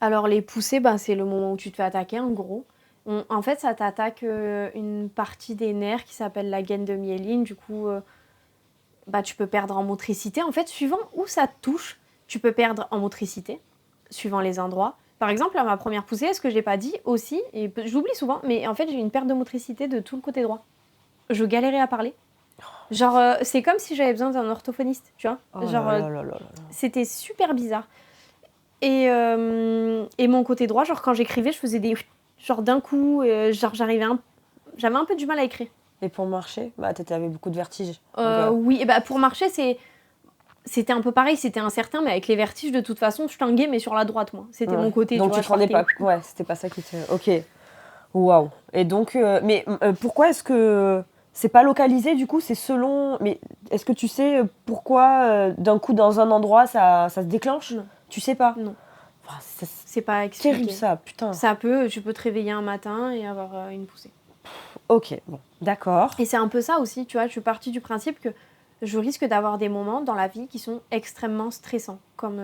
Alors, les poussées, c'est le moment où tu te fais attaquer, en gros. En fait, ça t'attaque une partie des nerfs qui s'appelle la gaine de myéline. Du coup, tu peux perdre en motricité. En fait, suivant où ça te touche, tu peux perdre en motricité, suivant les endroits. Par exemple, à ma première poussée, ce que j'ai pas dit aussi, et j'oublie souvent, mais en fait, j'ai eu une perte de motricité de tout le côté droit. Je galérais à parler. Genre, c'est comme si j'avais besoin d'un orthophoniste, tu vois. C'était super bizarre. Et mon côté droit, genre quand j'écrivais, je faisais des... Genre d'un coup, j'avais un peu du mal à écrire. Et pour marcher, t'avais beaucoup de vertiges. Oui, et pour marcher, c'était un peu pareil, c'était incertain, mais avec les vertiges, de toute façon, je tanguais, mais sur la droite, moi. C'était mon côté, donc tu te rendais pas... Ouais, c'était pas ça qui te... Ok. Waouh. Et donc, pourquoi est-ce que... C'est pas localisé, du coup, c'est selon... Mais est-ce que tu sais pourquoi, d'un coup, dans un endroit, ça se déclenche? Non. Tu sais pas? Non. Enfin, c'est pas expliqué. Terrible, ça, putain. Tu peux te réveiller un matin et avoir une poussée. Ok, bon, d'accord. Et c'est un peu ça aussi, tu vois, je suis partie du principe que je risque d'avoir des moments dans la vie qui sont extrêmement stressants, comme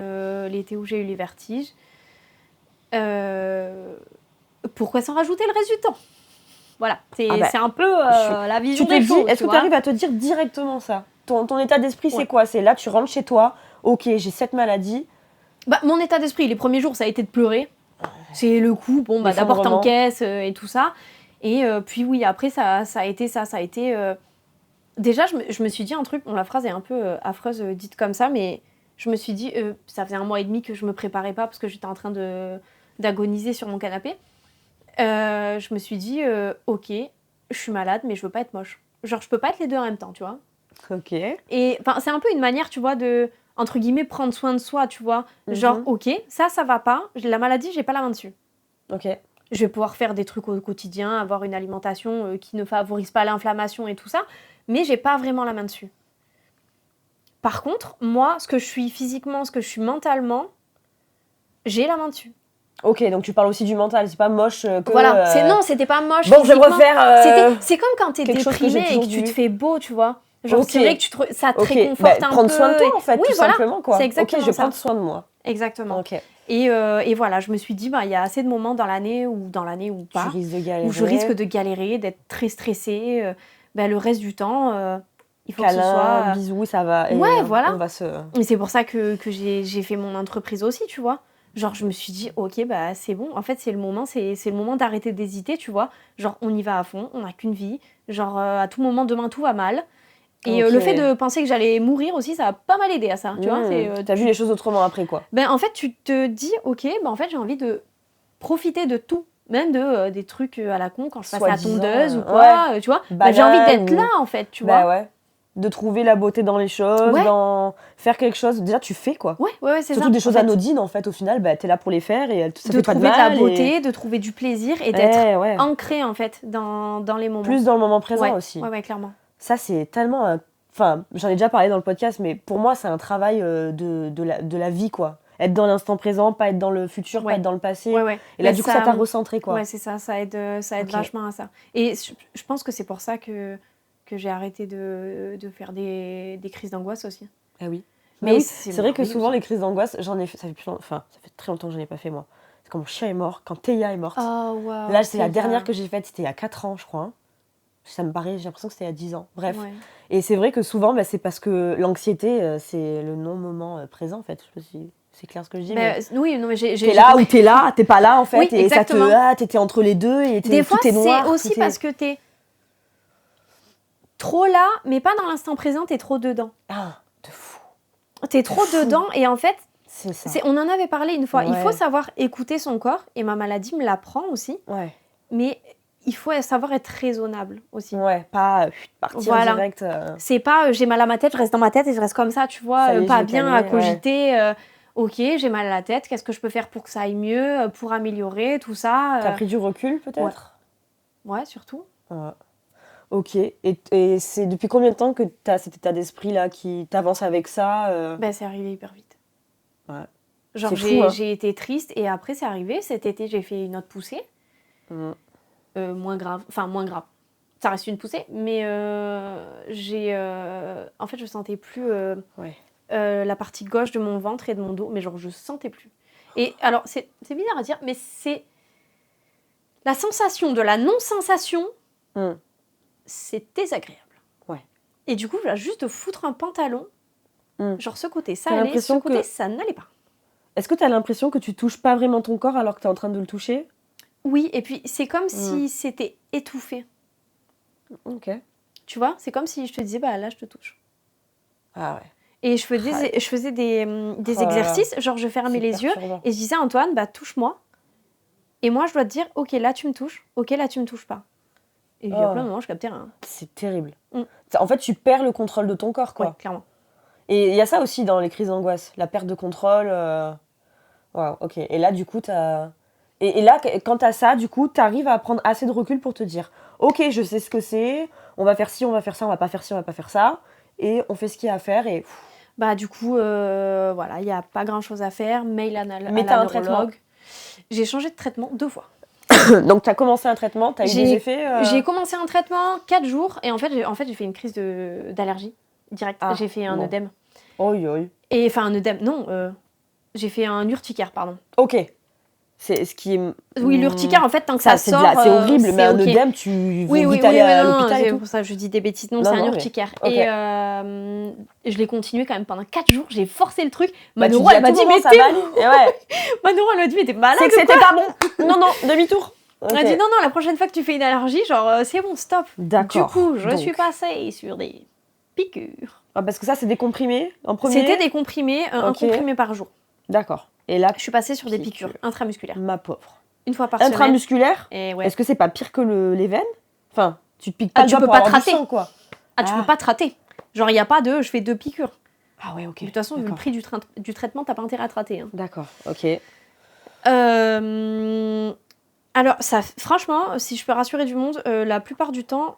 l'été où j'ai eu les vertiges. Pourquoi s'en rajouter le reste du temps? Voilà, c'est un peu la vision des choses. Est-ce que tu arrives à te dire directement ça? Ton état d'esprit, c'est quoi? C'est là, tu rentres chez toi, ok, j'ai cette maladie. Mon état d'esprit, les premiers jours, ça a été de pleurer. C'est le coup, d'abord t'encaisses et tout ça. Et puis oui, après, ça a été ça. Ça a été... Déjà, je me suis dit un truc, la phrase est un peu affreuse dite comme ça, mais je me suis dit, ça faisait 1 mois et demi que je me préparais pas parce que j'étais en train d'agoniser sur mon canapé. Je me suis dit, ok, je suis malade, mais je veux pas être moche. Genre, je peux pas être les deux en même temps, tu vois. Ok. Et c'est un peu une manière, tu vois, de, entre guillemets, prendre soin de soi, tu vois. Genre, ok, ça va pas. La maladie, j'ai pas la main dessus. Ok. Je vais pouvoir faire des trucs au quotidien, avoir une alimentation qui ne favorise pas l'inflammation et tout ça, mais j'ai pas vraiment la main dessus. Par contre, moi, ce que je suis physiquement, ce que je suis mentalement, j'ai la main dessus. Ok, donc tu parles aussi du mental, c'est pas moche que... Voilà, non, c'était pas moche. Bon, je vais refaire... C'est comme quand t'es déprimé et que tu te fais beau, tu vois. Genre, c'est vrai que ça te réconforte un peu. Prendre soin de toi, en fait, tout simplement, quoi. C'est exactement je vais prendre soin de moi. Exactement. Ok. Et voilà, je me suis dit, il y a assez de moments dans l'année ou pas, tu risques de galérer. où je risque de galérer, d'être très stressée. Le reste du temps, il faut câlin, que ce soit... bisous, ça va. Et voilà. On va se... Et c'est pour ça que j'ai fait mon entreprise aussi, tu vois. Genre, je me suis dit, ok, c'est bon. En fait, c'est le moment d'arrêter d'hésiter, tu vois. Genre, on y va à fond, on n'a qu'une vie. Genre, à tout moment, demain, tout va mal. Et le fait de penser que j'allais mourir aussi, ça a pas mal aidé à ça. Tu vois, t'as vu les choses autrement après, quoi. Ben, en fait, tu te dis, ok, ben, en fait, j'ai envie de profiter de tout. Même de des trucs à la con quand je passe à la tondeuse ou quoi, tu vois. Ben, j'ai envie d'être là, en fait, tu vois. Ouais. De trouver la beauté dans les choses, dans faire quelque chose. Déjà, tu fais, quoi. Ouais, c'est ça. Surtout des choses anodines, en fait, au final, t'es là pour les faire et ça fait pas de mal. De trouver de la beauté, de trouver du plaisir et d'être ancré, en fait, dans les moments. Plus dans le moment présent aussi. Ouais, clairement. Ça, c'est tellement... Enfin, j'en ai déjà parlé dans le podcast, mais pour moi, c'est un travail de la vie, quoi. Être dans l'instant présent, pas être dans le futur, pas être dans le passé. Et là, du coup, ça t'a recentré, quoi. Ouais, c'est ça. Ça aide vachement à ça. Et je pense que c'est pour ça que j'ai arrêté de faire des crises d'angoisse aussi. Ah oui. Mais c'est vrai que souvent, les crises d'angoisse, ça fait très longtemps que j'en ai pas fait, moi. C'est quand mon chien est mort, quand Théa est morte. Oh, wow, là, c'est la dernière que j'ai faite, c'était il y a 4 ans, je crois. Hein. Ça me paraît, j'ai l'impression que c'était il y a 10 ans. Bref. Ouais. Et c'est vrai que souvent, c'est parce que l'anxiété, c'est le non-moment présent, en fait. Je sais pas si c'est clair ce que je dis. Mais oui, non, mais t'es là ou t'es là, t'es pas là, en fait. Oui, et exactement. T'étais entre les deux et des fois, tout est noir. C'est aussi parce que t'es trop là, mais pas dans l'instant présent, t'es trop dedans. Ah, de fou. T'es trop dedans et en fait, c'est ça. On en avait parlé une fois. Ouais. Il faut savoir écouter son corps et ma maladie me l'apprend aussi. Ouais. Mais il faut savoir être raisonnable aussi. Ouais, pas partir direct. C'est pas j'ai mal à ma tête, je reste dans ma tête et je reste comme ça, tu vois, pas bien à cogiter. Ok, j'ai mal à la tête, qu'est-ce que je peux faire pour que ça aille mieux, pour améliorer, tout ça. T'as pris du recul peut-être ? Ouais, surtout. Ouais. Ok, et c'est depuis combien de temps que t'as cet état d'esprit-là qui t'avance avec ça C'est arrivé hyper vite. Ouais. Genre j'ai été triste et après c'est arrivé, cet été j'ai fait une autre poussée. Moins grave. Ça reste une poussée, mais en fait je sentais plus la partie gauche de mon ventre et de mon dos, mais genre je sentais plus. Et alors c'est bizarre à dire, mais c'est la sensation de la non-sensation, c'est désagréable. Ouais. Et du coup, juste de foutre un pantalon, genre ce côté ça allait, ce côté ça n'allait pas. Est-ce que tu as l'impression que tu touches pas vraiment ton corps alors que tu es en train de le toucher ? Oui, et puis c'est comme si c'était étouffé. Ok. Tu vois, c'est comme si je te disais, là, je te touche. Ah ouais. Et je faisais des exercices, genre je fermais les yeux et je disais, Antoine, touche-moi. Et moi, je dois te dire, ok, là, tu me touches. Ok, là, tu me touches pas. Et il y a plein de moments, je captais rien. C'est terrible. En fait, tu perds le contrôle de ton corps, quoi. Ouais, clairement. Et il y a ça aussi dans les crises d'angoisse, la perte de contrôle. Wow, ok. Et là, du coup, Et là, quand t'as ça, du coup, t'arrives à prendre assez de recul pour te dire ok, je sais ce que c'est, on va faire ci, on va faire ça, on va pas faire ci, on va pas faire ça, et on fait ce qu'il y a à faire. Et du coup, voilà, il y a pas grand chose à faire. Mail à la Mais t'as un traitement. J'ai changé de traitement 2 fois. Donc t'as commencé un traitement, t'as eu des effets J'ai commencé un traitement 4 jours et en fait j'ai fait une crise d'allergie directe. J'ai fait un œdème. Oi. Et enfin un œdème, non, j'ai fait un urticaire, pardon. Ok. C'est ce qui est... Oui, l'urticaire, en fait, tant que ça sort... c'est horrible, mais un œdème, tu veux vite aller à l'hôpital et tout. C'est pour ça que je dis des bêtises. Non, c'est un urticaire. Okay. Et je l'ai continué quand même pendant 4 jours. J'ai forcé le truc. Manoro, elle m'a dit, mais t'es... Manoro, elle m'a dit, mais t'es malade. C'est que c'était pas bon. Non, demi-tour. Elle m'a dit, non, la prochaine fois que tu fais une allergie, genre, c'est bon, stop. D'accord. Du coup, je suis passée sur des piqûres. Parce que ça, c'est des comprimés en premier. C'était des comprimés, un comprimé par jour. D'accord. Et là, je suis passée sur des piqûres intramusculaires. Ma pauvre. Une fois par semaine. Intramusculaire ? Ouais. Est-ce que c'est pas pire que les veines ? Enfin, tu te piques pas tu peux pas te rater. Sang, quoi. Tu peux pas te rater. Genre, il n'y a pas je fais 2 piqûres. Ah ouais, ok. De toute façon, vu le prix du traitement, t'as pas intérêt à te rater. Hein. D'accord, ok. Alors, ça, franchement, si je peux rassurer du monde, la plupart du temps,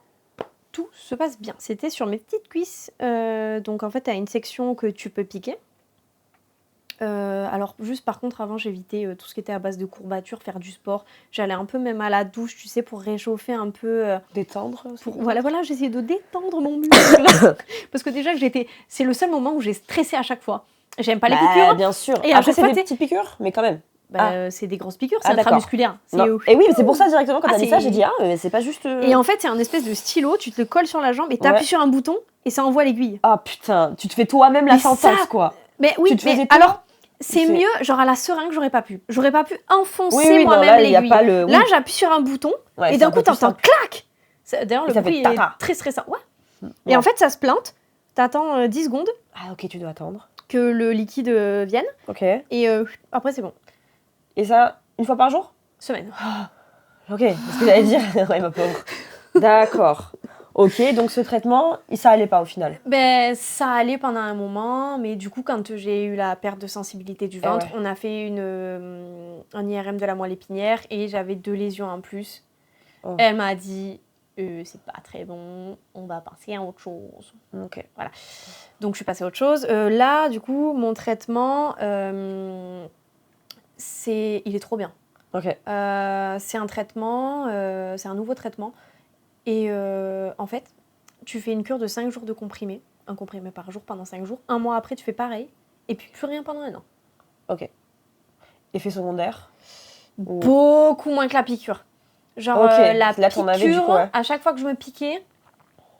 tout se passe bien. C'était sur mes petites cuisses. Donc, en fait, t'as une section que tu peux piquer. Alors juste par contre avant j'évitais tout ce qui était à base de courbatures, faire du sport, j'allais un peu même à la douche, tu sais, pour réchauffer un peu, détendre voilà j'essayais de détendre mon muscle parce que déjà c'est le seul moment où j'ai stressé à chaque fois. J'aime pas les piqûres, bien sûr, et après c'est des petites piqûres mais quand même c'est des grosses piqûres, c'est intramusculaire. Et oui, mais c'est pour ça directement quand t'as dit ça, j'ai dit c'est pas juste... Et en fait c'est un espèce de stylo, tu te le colles sur la jambe et t'appuies sur un bouton et ça envoie l'aiguille. Ah putain, tu te fais toi-même la sentence quoi. Mais oui, mais alors... C'est mieux, genre à la seringue, j'aurais pas pu enfoncer moi-même l'aiguille. Là, j'appuie sur un bouton et d'un coup, t'entends clac. D'ailleurs, le bruit est très stressant. Ouais. Et en fait, ça se plante t'attends 10 secondes. Ah, ok, tu dois attendre. Que le liquide vienne. Ok. Et après, c'est bon. Et ça, une fois par jour? Semaine. Ok, c'est ce que j'allais dire. Ouais, ma pauvre. D'accord. Ok, donc ce traitement, ça allait pas au final? Ben, ça allait pendant un moment, mais du coup, quand j'ai eu la perte de sensibilité du ventre, on a fait un IRM de la moelle épinière et j'avais 2 lésions en plus. Oh. Elle m'a dit, c'est pas très bon, on va passer à autre chose. Ok. Voilà. Donc, je suis passée à autre chose. Là, du coup, mon traitement, il est trop bien. Ok. C'est un traitement, c'est un nouveau traitement. Et en fait, tu fais une cure de 5 jours de comprimés, un comprimé par jour pendant 5 jours. Un mois après, tu fais pareil, et puis plus rien pendant 1 an. Ok. Effet secondaire? Beaucoup moins que la piqûre. Genre, la piqûre, à chaque fois que je me piquais,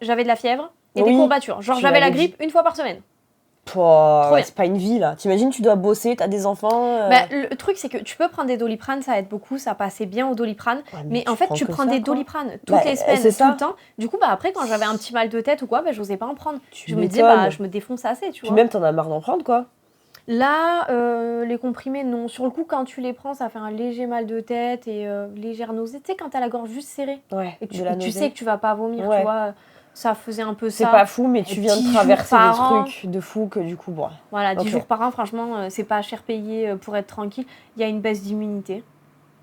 j'avais de la fièvre et des courbatures. Genre, j'avais la grippe 1 fois par semaine. C'est pas une vie là. T'imagines, tu dois bosser, t'as des enfants. Le truc, c'est que tu peux prendre des Doliprane, ça aide beaucoup, ça passait bien au Doliprane. Ouais, mais en fait, tu prends des Doliprane toutes les semaines, tout le temps. Du coup, après, quand j'avais un petit mal de tête ou quoi, j'osais pas en prendre. Je me disais, je me défonce assez, tu vois. Puis même, t'en as marre d'en prendre, quoi. Là, les comprimés, non. Sur le coup, quand tu les prends, ça fait un léger mal de tête et légère nausée. Tu sais, quand t'as la gorge juste serrée. Ouais, et tu sais que tu vas pas vomir, tu vois. Ça faisait un peu ça. C'est pas fou, mais tu viens de traverser des trucs de fou que du coup, bon. Voilà, 10 jours par an, franchement, c'est pas cher payé pour être tranquille. Il y a une baisse d'immunité.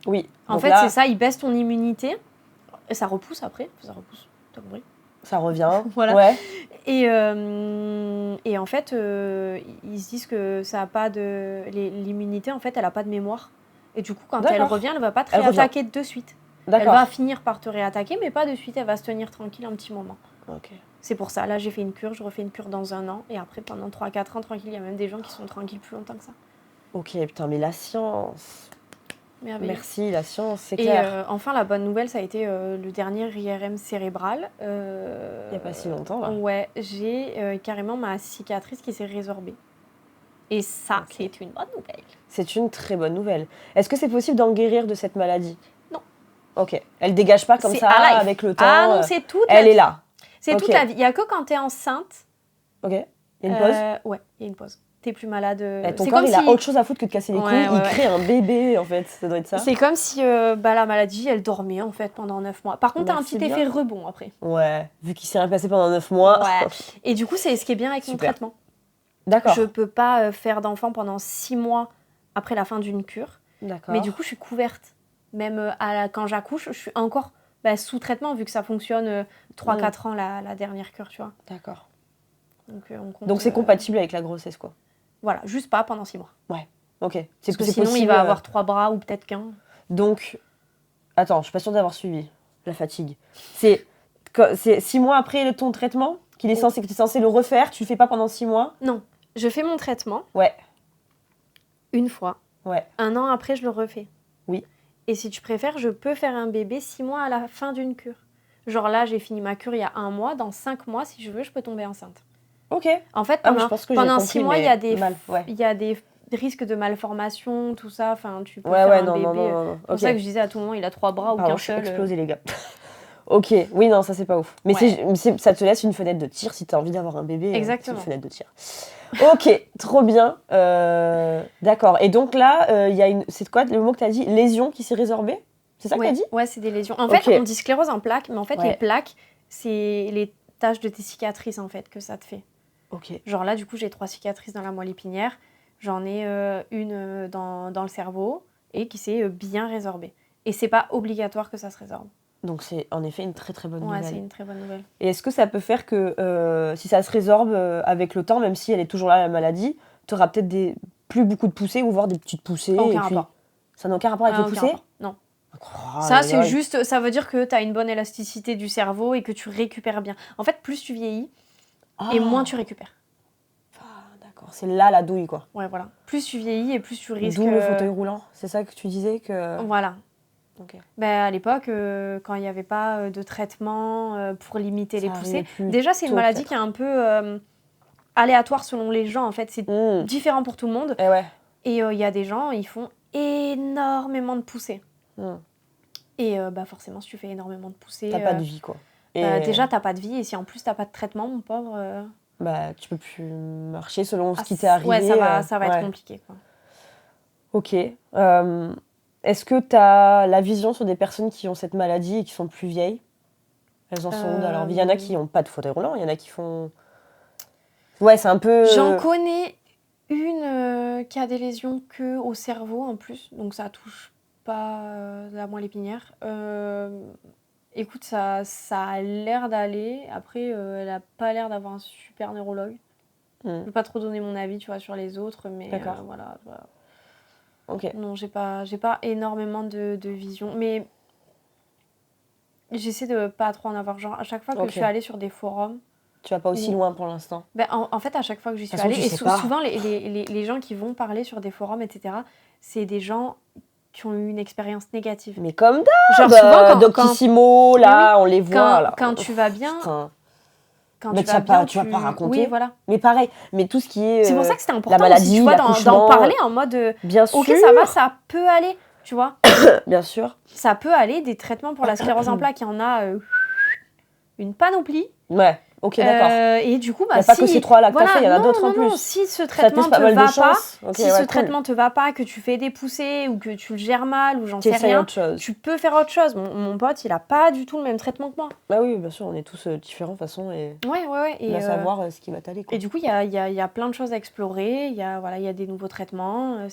Oui. En fait, c'est ça, il baisse ton immunité. Et ça repousse après. Ça repousse, t'as compris ? Ça revient. Voilà. Ouais. Et en fait, ils se disent que ça a pas de... L'immunité, en fait, elle a pas de mémoire. Et du coup, quand elle revient, elle va pas te réattaquer de suite. Elle va finir par te réattaquer, mais pas de suite. Elle va se tenir tranquille un petit moment. Okay. C'est pour ça. Là, j'ai fait une cure. Je refais une cure dans 1 an. Et après, pendant 3-4 ans, tranquille. Il y a même des gens qui sont tranquilles plus longtemps que ça. Ok, putain, mais la science... Merveilleux. Merci, la science, c'est clair. Et enfin, la bonne nouvelle, ça a été le dernier IRM cérébral. Il n'y a pas si longtemps, là. Ouais, j'ai carrément ma cicatrice qui s'est résorbée. Et ça, c'est une bonne nouvelle. C'est une très bonne nouvelle. Est-ce que c'est possible d'en guérir de cette maladie? Non. Ok. Elle ne dégage pas comme ça, avec le temps? Ah non, c'est toute la vie. Elle est là. C'est toute la vie. Il n'y a que quand tu es enceinte. Ok. Il y a une pause? Ouais, il y a une pause. T'es plus malade. Ton corps, il a autre chose à foutre que de casser les couilles. Il crée un bébé, en fait. Ça doit être ça. C'est comme si la maladie, elle dormait, en fait, pendant 9 mois. Par contre, t'as un petit effet rebond après. Ouais, vu qu'il s'est rien passé pendant 9 mois. Ouais. Et du coup, c'est ce qui est bien avec mon traitement. D'accord. Je peux pas faire d'enfant pendant 6 mois après la fin d'une cure. D'accord. Mais du coup, je suis couverte. Même quand j'accouche, je suis encore sous traitement, vu que ça fonctionne 3-4 ans la dernière cure, tu vois. D'accord. Donc c'est compatible avec la grossesse, quoi. Voilà, juste pas pendant 6 mois. Ouais, ok. Parce que sinon, possible, il va avoir 3 bras ou peut-être qu'un. Donc, attends, je suis pas sûre d'avoir suivi la fatigue. C'est 6 mois après ton traitement que tu es censé le refaire, tu le fais pas pendant 6 mois? Non, je fais mon traitement. Ouais. Une fois. Ouais. 1 an après, je le refais. Oui. Et si tu préfères, je peux faire un bébé 6 mois à la fin d'une cure. Genre là, j'ai fini ma cure il y a 1 mois. Dans 5 mois, si je veux, je peux tomber enceinte. Ok. En fait, pendant 6 mois, il y a des risques de malformation, tout ça. Enfin, tu peux faire un bébé. Non. C'est pour ça que je disais à tout moment, il a 3 bras ou qu'un seul. Exploser les gars. Ok, oui, non, ça c'est pas ouf. Mais ça te laisse une fenêtre de tir si tu as envie d'avoir un bébé. Exactement. C'est une fenêtre de tir. Ok, trop bien. D'accord. Et donc là, il y a c'est quoi le mot que tu as dit? Lésion qui s'est résorbée? C'est ça que tu as dit? Ouais, c'est des lésions. En fait, on dit sclérose en plaques, mais en fait, les plaques, c'est les taches de tes cicatrices en fait que ça te fait. Ok. Genre là, du coup, j'ai 3 cicatrices dans la moelle épinière. J'en ai une dans le cerveau et qui s'est bien résorbée. Et c'est pas obligatoire que ça se résorbe. Donc c'est en effet une très très bonne nouvelle. Ouais, c'est une très bonne nouvelle. Et est-ce que ça peut faire que si ça se résorbe avec le temps, même si elle est toujours là la maladie, tu auras peut-être plus beaucoup de poussées ou voire des petites poussées? Aucun rapport. Ça n'a aucun rapport avec les poussées? Non. Ça, c'est juste, ça veut dire que tu as une bonne élasticité du cerveau et que tu récupères bien. En fait, plus tu vieillis et moins tu récupères. D'accord, c'est là la douille, quoi. Ouais, voilà. Plus tu vieillis et plus tu risques... D'où le fauteuil roulant, c'est ça que tu disais que... Voilà. Okay. À l'époque, quand il n'y avait pas de traitement pour limiter les poussées... Déjà, c'est une maladie qui est un peu aléatoire selon les gens, en fait. C'est différent pour tout le monde. Et il y a des gens, ils font énormément de poussées. Et forcément, si tu fais énormément de poussées... T'as pas de vie, quoi. Déjà, t'as pas de vie. Et si en plus, t'as pas de traitement, mon pauvre... tu peux plus marcher selon ce qui t'est arrivé. Ouais, ça va être compliqué, quoi. Ok. Est-ce que tu as la vision sur des personnes qui ont cette maladie et qui sont plus vieilles? Elles en sont où dans leur vie? Il y en a qui n'ont pas de fauteuil roulant, il y en a qui font... Ouais, c'est un peu... J'en connais une qui a des lésions que au cerveau en plus, donc ça touche pas la moelle épinière. Écoute, ça a l'air d'aller. Après, elle a pas l'air d'avoir un super neurologue. Je peux pas trop donner mon avis, tu vois, sur les autres, mais voilà. Ok. Non, j'ai pas énormément de vision, mais j'essaie de pas trop en avoir. Genre, à chaque fois que je suis allée sur des forums... Tu vas pas aussi loin pour l'instant. En fait, à chaque fois que j'y suis allée, et souvent les gens qui vont parler sur des forums, etc., c'est des gens qui ont eu une expérience négative. Mais comme d'hab, genre souvent Doctissimo, là, on les voit. Là. Quand tu vas bien... Mais tu vas pas raconter. Oui, voilà. Mais pareil, mais tout ce qui est... C'est pour ça que c'était important la maladie, aussi, tu vois, d'en parler en mode... bien sûr. Ok, ça peut aller, tu vois. Bien sûr. Ça peut aller, des traitements pour la sclérose en plaques, il y en a une panoplie. Ouais. Ok, d'accord. Et du coup, il n'y a pas que ces trois-là que tu as fait, il y en a d'autres en plus. Non, si ce traitement te va pas, traitement te va pas, que tu fais des poussées ou que tu le gères mal ou j'en sais rien, tu peux faire autre chose. Mon pote, il a pas du tout le même traitement que moi. Bah oui, bien sûr, on est tous différents de toute façon et et on va savoir ce qui va t'aller. Et du coup, il y a plein de choses à explorer. Il y a des nouveaux traitements.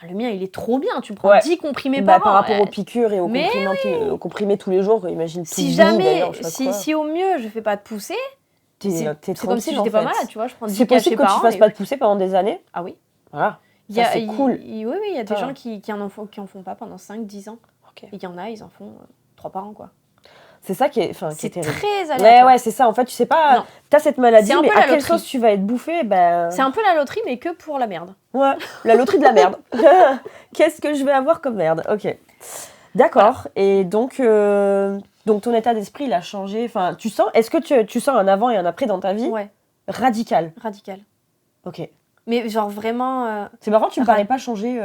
Le mien, il est trop bien. Tu prends 10 comprimés par an. Par rapport aux piqûres et aux comprimés tous les jours, imagine tout si au mieux, je fais pas de poussées, c'est comme si j'étais pas malade, tu vois. Je prends 10 c'est possible que tu fasses pas de poussées pendant des années. Ah oui. Voilà. C'est cool. Il y a des gens qui en font pas pendant 5-10 ans. Et il y en a, ils en font 3 par an, quoi. C'est ça qui est c'est terrible. Très aléatoire. Ouais, c'est ça. En fait, tu sais pas, t'as cette maladie, mais à quelle sauce tu vas être bouffé, C'est un peu la loterie, mais que pour la merde. Ouais, la loterie de la merde. Qu'est-ce que je vais avoir comme merde? Ok. D'accord. Voilà. Et donc ton état d'esprit, il a changé. Enfin, est-ce que tu sens un avant et un après dans ta vie? Ouais. Radical. Ok. Mais genre vraiment... C'est marrant, tu me parais pas changer...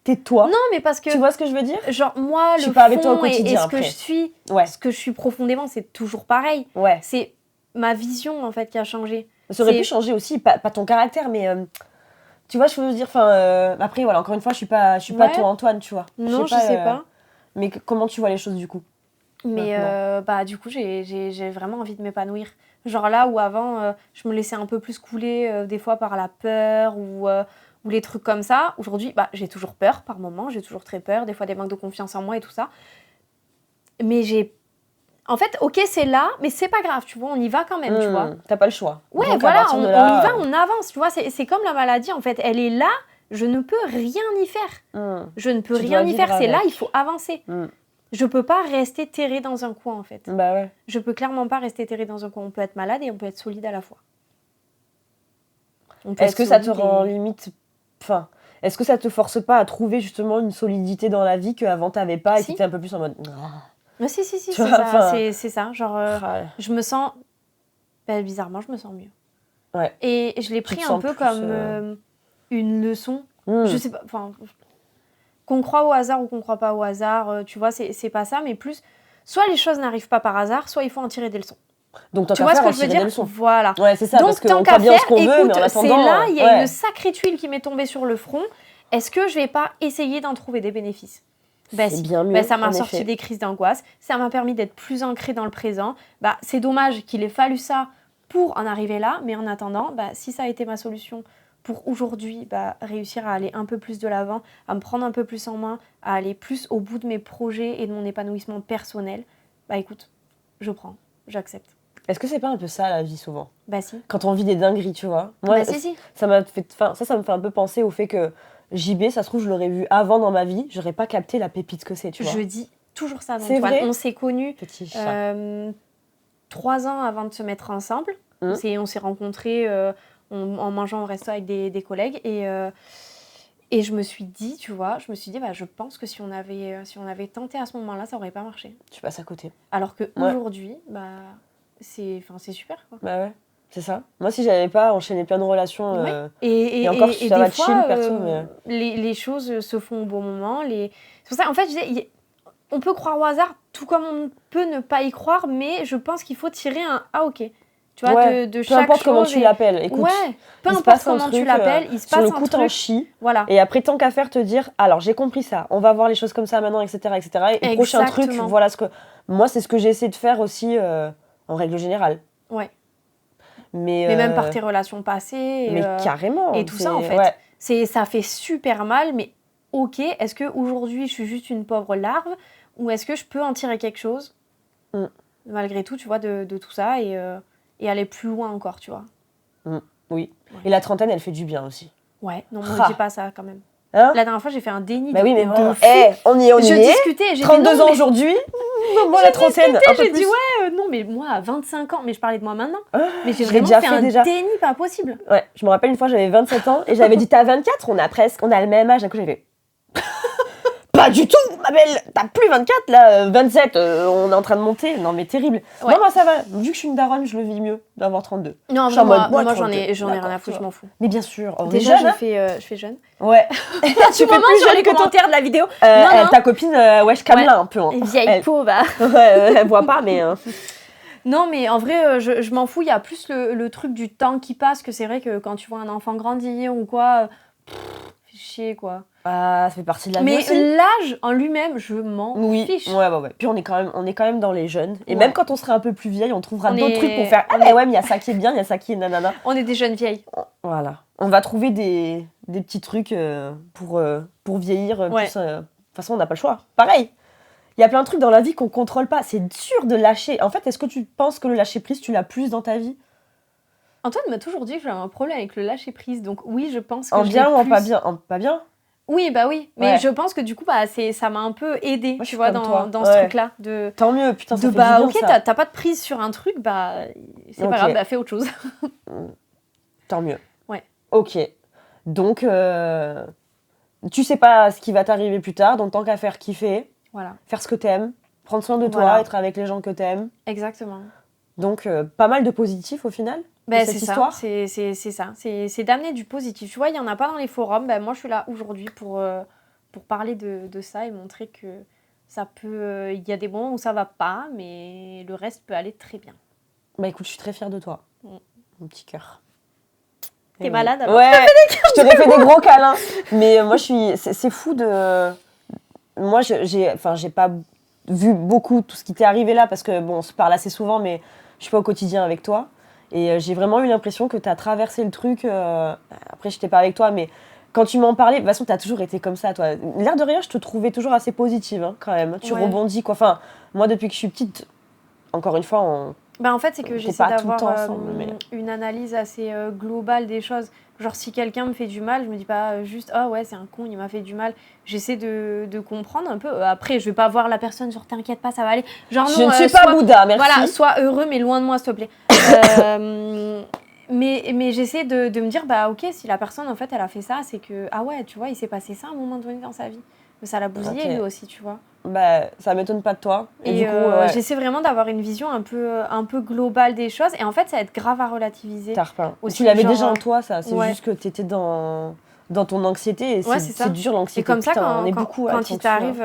t'es toi. Non, mais parce que... Tu vois ce que je veux dire? Genre, moi, je suis pas avec toi au fond quotidien, et ce que je suis, ce que je suis profondément, c'est toujours pareil. Ouais. C'est ma vision, en fait, qui a changé. Ça aurait pu changer aussi, pas ton caractère, mais... tu vois, je veux dire... après, voilà, encore une fois, je suis pas toi, Antoine, tu vois. Non, je sais pas. Mais comment tu vois les choses, du coup? Mais du coup, j'ai vraiment envie de m'épanouir. Genre là où avant, je me laissais un peu plus couler, des fois, par la peur ou les trucs comme ça. Aujourd'hui, j'ai toujours peur par moments, j'ai toujours très peur, des fois des manques de confiance en moi et tout ça. Mais en fait, ok, c'est là, mais c'est pas grave, tu vois, on y va quand même, tu vois. T'as pas le choix. Ouais, donc, voilà, on y va, on avance, tu vois. C'est comme la maladie, en fait, elle est là, je ne peux rien y faire. Je ne peux rien y faire, c'est là, il faut avancer. Je peux pas rester terrée dans un coin, en fait. Bah ouais. Je peux clairement pas rester terrée dans un coin. On peut être malade et on peut être solide à la fois. Est-ce que ça te rend limite... Enfin, est-ce que ça te force pas à trouver justement une solidité dans la vie qu'avant t'avais pas et que t'étais un peu plus en mode... Mais si, c'est ça. C'est ça. Genre, je me sens... bizarrement, je me sens mieux. Ouais. Et je l'ai pris un peu comme une leçon. Je sais pas... Enfin, qu'on croit au hasard ou qu'on croit pas au hasard, tu vois, c'est pas ça, mais plus... Soit les choses n'arrivent pas par hasard, soit il faut en tirer des leçons. Donc, tu vois ce que je veux dire? Voilà. Ouais, c'est ça, donc, parce qu'on croit bien ce qu'on veut, mais en attendant... c'est là, il y a une sacrée tuile qui m'est tombée sur le front. Est-ce que je vais pas essayer d'en trouver des bénéfices? C'est bien mieux, ça m'a sorti des crises d'angoisse, ça m'a permis d'être plus ancrée dans le présent. C'est dommage qu'il ait fallu ça pour en arriver là, mais en attendant, si ça a été ma solution pour aujourd'hui, réussir à aller un peu plus de l'avant, à me prendre un peu plus en main, à aller plus au bout de mes projets et de mon épanouissement personnel, écoute, je prends, j'accepte. Est-ce que c'est pas un peu ça la vie souvent? Si. Quand on vit des dingueries, tu vois. Moi, si. Ça me fait un peu penser au fait que JB, ça se trouve, je l'aurais vu avant dans ma vie, j'aurais pas capté la pépite que c'est, tu vois. Je dis toujours ça, c'est vrai. On s'est connus 3 ans avant de se mettre ensemble. On s'est rencontrés en mangeant au resto avec des collègues et je me suis dit, tu vois, je pense que si on avait tenté à ce moment-là, ça aurait pas marché. Tu passes à côté. Alors qu'aujourd'hui, c'est super, quoi. Bah ouais, c'est ça. Moi, si j'avais pas enchaîné plein de relations, et encore et ça va des fois, chill, perso, mais... les choses se font au bon moment. C'est pour ça, en fait, je disais, on peut croire au hasard, tout comme on peut ne pas y croire, mais je pense qu'il faut tirer un « Ah, ok ». Tu vois, de chaque chose. Peu importe comment tu l'appelles. Écoute, peu importe comment tu l'appelles, il se passe un truc. Sur le coup, t'en chies. Voilà. Et après, tant qu'à faire, te dire, alors j'ai compris ça, on va voir les choses comme ça maintenant, etc. etc. Et prochain truc, voilà ce que... Moi, c'est ce que j'ai essayé de faire aussi en règle générale. Ouais. Mais même par tes relations passées. Mais carrément. Et tout ça, en fait. Ouais. Ça fait super mal, mais ok, est-ce qu'aujourd'hui, je suis juste une pauvre larve ou est-ce que je peux en tirer quelque chose malgré tout, tu vois, de tout ça et aller plus loin encore, tu vois. Oui. Ouais. Et la trentaine, elle fait du bien aussi. Ouais, non, ne dis pas ça quand même. Hein, la dernière fois, j'ai fait un déni bah de oui, mais bon, on y est. Je discutais, j'ai 32 ans aujourd'hui. Moi, la trentaine, j'ai dit non, mais moi, à 25 ans, mais je parlais de moi maintenant. Mais j'ai vraiment fait un déni pas possible. Ouais, je me rappelle une fois, j'avais 27 ans et j'avais dit, t'as 24, on a le même âge. D'un coup, j'avais fait... Pas du tout, ma belle, t'as plus 24 là, 27, on est en train de monter. Non mais terrible. Ouais. Moi ça va, vu que je suis une daronne, je le vis mieux d'avoir 32. Non, moi j'en ai rien à foutre, je m'en fous. Mais bien sûr, déjà je fais jeune. Ouais. Tu fais plus jeune les commentaires de la vidéo. Ta copine, je camela un peu. Hein. Vieille pauvre. Ouais, elle voit pas mais... Non, mais en vrai, je m'en fous. Il y a plus le truc du temps qui passe, que c'est vrai que quand tu vois un enfant grandir ou quoi, fait chier quoi. Ça fait partie de la vie aussi. Mais l'âge en lui-même, je m'en fiche. Ouais. Puis on est quand même dans les jeunes. Et même quand on sera un peu plus vieille, on trouvera d'autres trucs pour faire. Ah mais ouais, mais il y a ça qui est bien, il y a ça qui est nanana. On est des jeunes vieilles. Voilà. On va trouver des petits trucs pour vieillir. Plus, de toute façon, on n'a pas le choix. Pareil. Il y a plein de trucs dans la vie qu'on contrôle pas. C'est dur de lâcher. En fait, est-ce que tu penses que le lâcher prise, tu l'as plus dans ta vie ? Antoine m'a toujours dit que j'avais un problème avec le lâcher prise. Donc oui, je pense que en bien ou en pas bien ? En pas bien ? Oui, bah oui. Mais je pense que du coup, ça m'a un peu aidée, tu vois, dans ce truc-là. Tant mieux, putain, ça fait du bien, ok, ça. T'as pas de prise sur un truc, c'est pas grave, fais autre chose. Tant mieux. Ouais. Ok. Donc, tu sais pas ce qui va t'arriver plus tard, donc tant qu'à faire kiffer, faire ce que t'aimes, prendre soin de toi, être avec les gens que t'aimes. Exactement. Donc, pas mal de positif au final. Cette histoire. C'est ça, c'est d'amener du positif. Tu vois, il n'y en a pas dans les forums. Moi, je suis là aujourd'hui pour parler de ça et montrer que ça peut... Il y a des moments où ça va pas, mais le reste peut aller très bien. Bah écoute, je suis très fière de toi. Mon petit cœur. T'es malade alors. Ouais, je t'aurais fait des gros câlins. Mais moi, c'est fou de... Moi, j'ai pas vu beaucoup tout ce qui t'est arrivé là, parce que, bon, on se parle assez souvent, mais je suis pas au quotidien avec toi. Et j'ai vraiment eu l'impression que tu as traversé le truc. Après, je n'étais pas avec toi, mais quand tu m'en parlais, de toute façon, tu as toujours été comme ça, toi. L'air de rien, je te trouvais toujours assez positive, hein, quand même. Tu rebondis, quoi. Enfin, moi, depuis que je suis petite, encore une fois, en fait, c'est que j'essaie d'avoir une analyse assez globale des choses. Genre, si quelqu'un me fait du mal, je me dis pas juste « Ah ouais, c'est un con, il m'a fait du mal ». J'essaie de comprendre un peu. Après, je vais pas voir la personne sur « T'inquiète pas, ça va aller ». Genre, je ne suis pas Bouddha, merci. Voilà, sois heureux, mais loin de moi, s'il te plaît. Mais j'essaie de me dire « Ok, si la personne, en fait, elle a fait ça, c'est que... Ah ouais, tu vois, il s'est passé ça à un moment donné dans sa vie. » Mais ça l'a bousillé, lui aussi, tu vois. Ça m'étonne pas de toi. Et du coup, j'essaie vraiment d'avoir une vision un peu globale des choses. Et en fait, ça va être grave à relativiser. Tu l'avais déjà en toi, ça. C'est juste que t'étais dans ton anxiété. Et c'est dur, l'anxiété. Et comme ça, on est beaucoup quand il t'arrive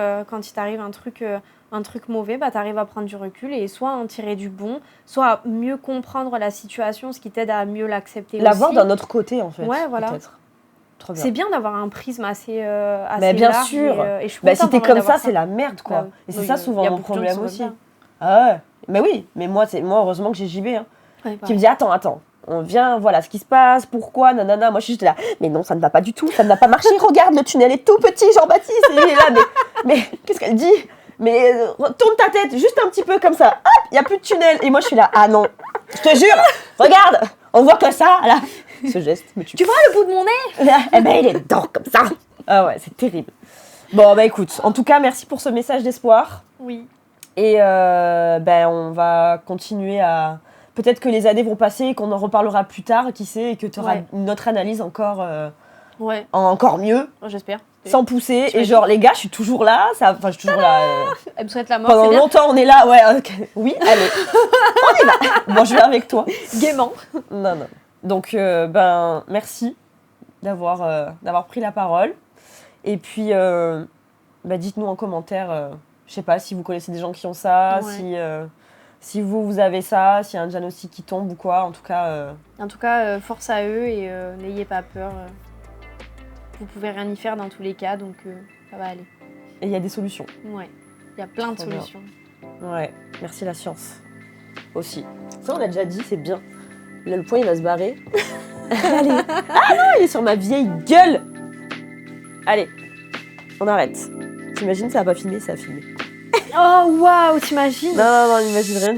un truc mauvais, t'arrives à prendre du recul et soit en tirer du bon, soit à mieux comprendre la situation, ce qui t'aide à mieux l'accepter aussi. L'avoir d'un autre côté, en fait. Ouais, voilà. Peut-être. C'est bien d'avoir un prisme assez bien large. Sûr. Et je suis si t'es comme ça, c'est la merde, quoi. Et c'est ça souvent mon problème aussi. Ah ouais. Mais oui, mais moi heureusement que j'ai JB. Hein, qui me dit attends, on vient, voilà ce qui se passe, pourquoi, nanana. Moi je suis juste là, mais non, ça ne va pas du tout, ça ne va pas marcher. Regarde, le tunnel est tout petit, Jean-Baptiste. Et il est là, mais qu'est-ce qu'elle dit? Mais tourne ta tête juste un petit peu comme ça. Hop, il n'y a plus de tunnel. Et moi je suis là, ah non, je te jure, regarde, on voit que ça, là. Ce geste me tue. Tu vois le bout de mon nez? Eh ben, il est dedans, comme ça. Ah ouais, c'est terrible. Bon, écoute, en tout cas, merci pour ce message d'espoir. Oui. Et on va continuer à... Peut-être que les années vont passer et qu'on en reparlera plus tard, qui sait, et que tu auras notre analyse encore mieux. J'espère. Sans pousser. Et genre, les gars, je suis toujours là. Je suis toujours là. Elle me souhaite la mort. Pendant longtemps, on est là. Ouais, okay. Oui, allez. On y va. Bon, je vais avec toi. Gaiement. Non. Donc, merci d'avoir pris la parole. Et puis, dites-nous en commentaire, je sais pas, si vous connaissez des gens qui ont ça, si vous avez ça, s'il y a un diagnostic qui tombe ou quoi, en tout cas... force à eux et n'ayez pas peur. Vous pouvez rien y faire dans tous les cas, donc ça va aller. Et il y a des solutions. Ouais, il y a plein de solutions. Ouais, merci la science. Aussi. Ça, on l'a déjà dit, c'est bien. Là, le point, il va se barrer. Allez. Ah non, il est sur ma vieille gueule. Allez, on arrête. T'imagines, ça va pas filmer, ça a filmé. Oh waouh, t'imagines? Non, n'imagine rien.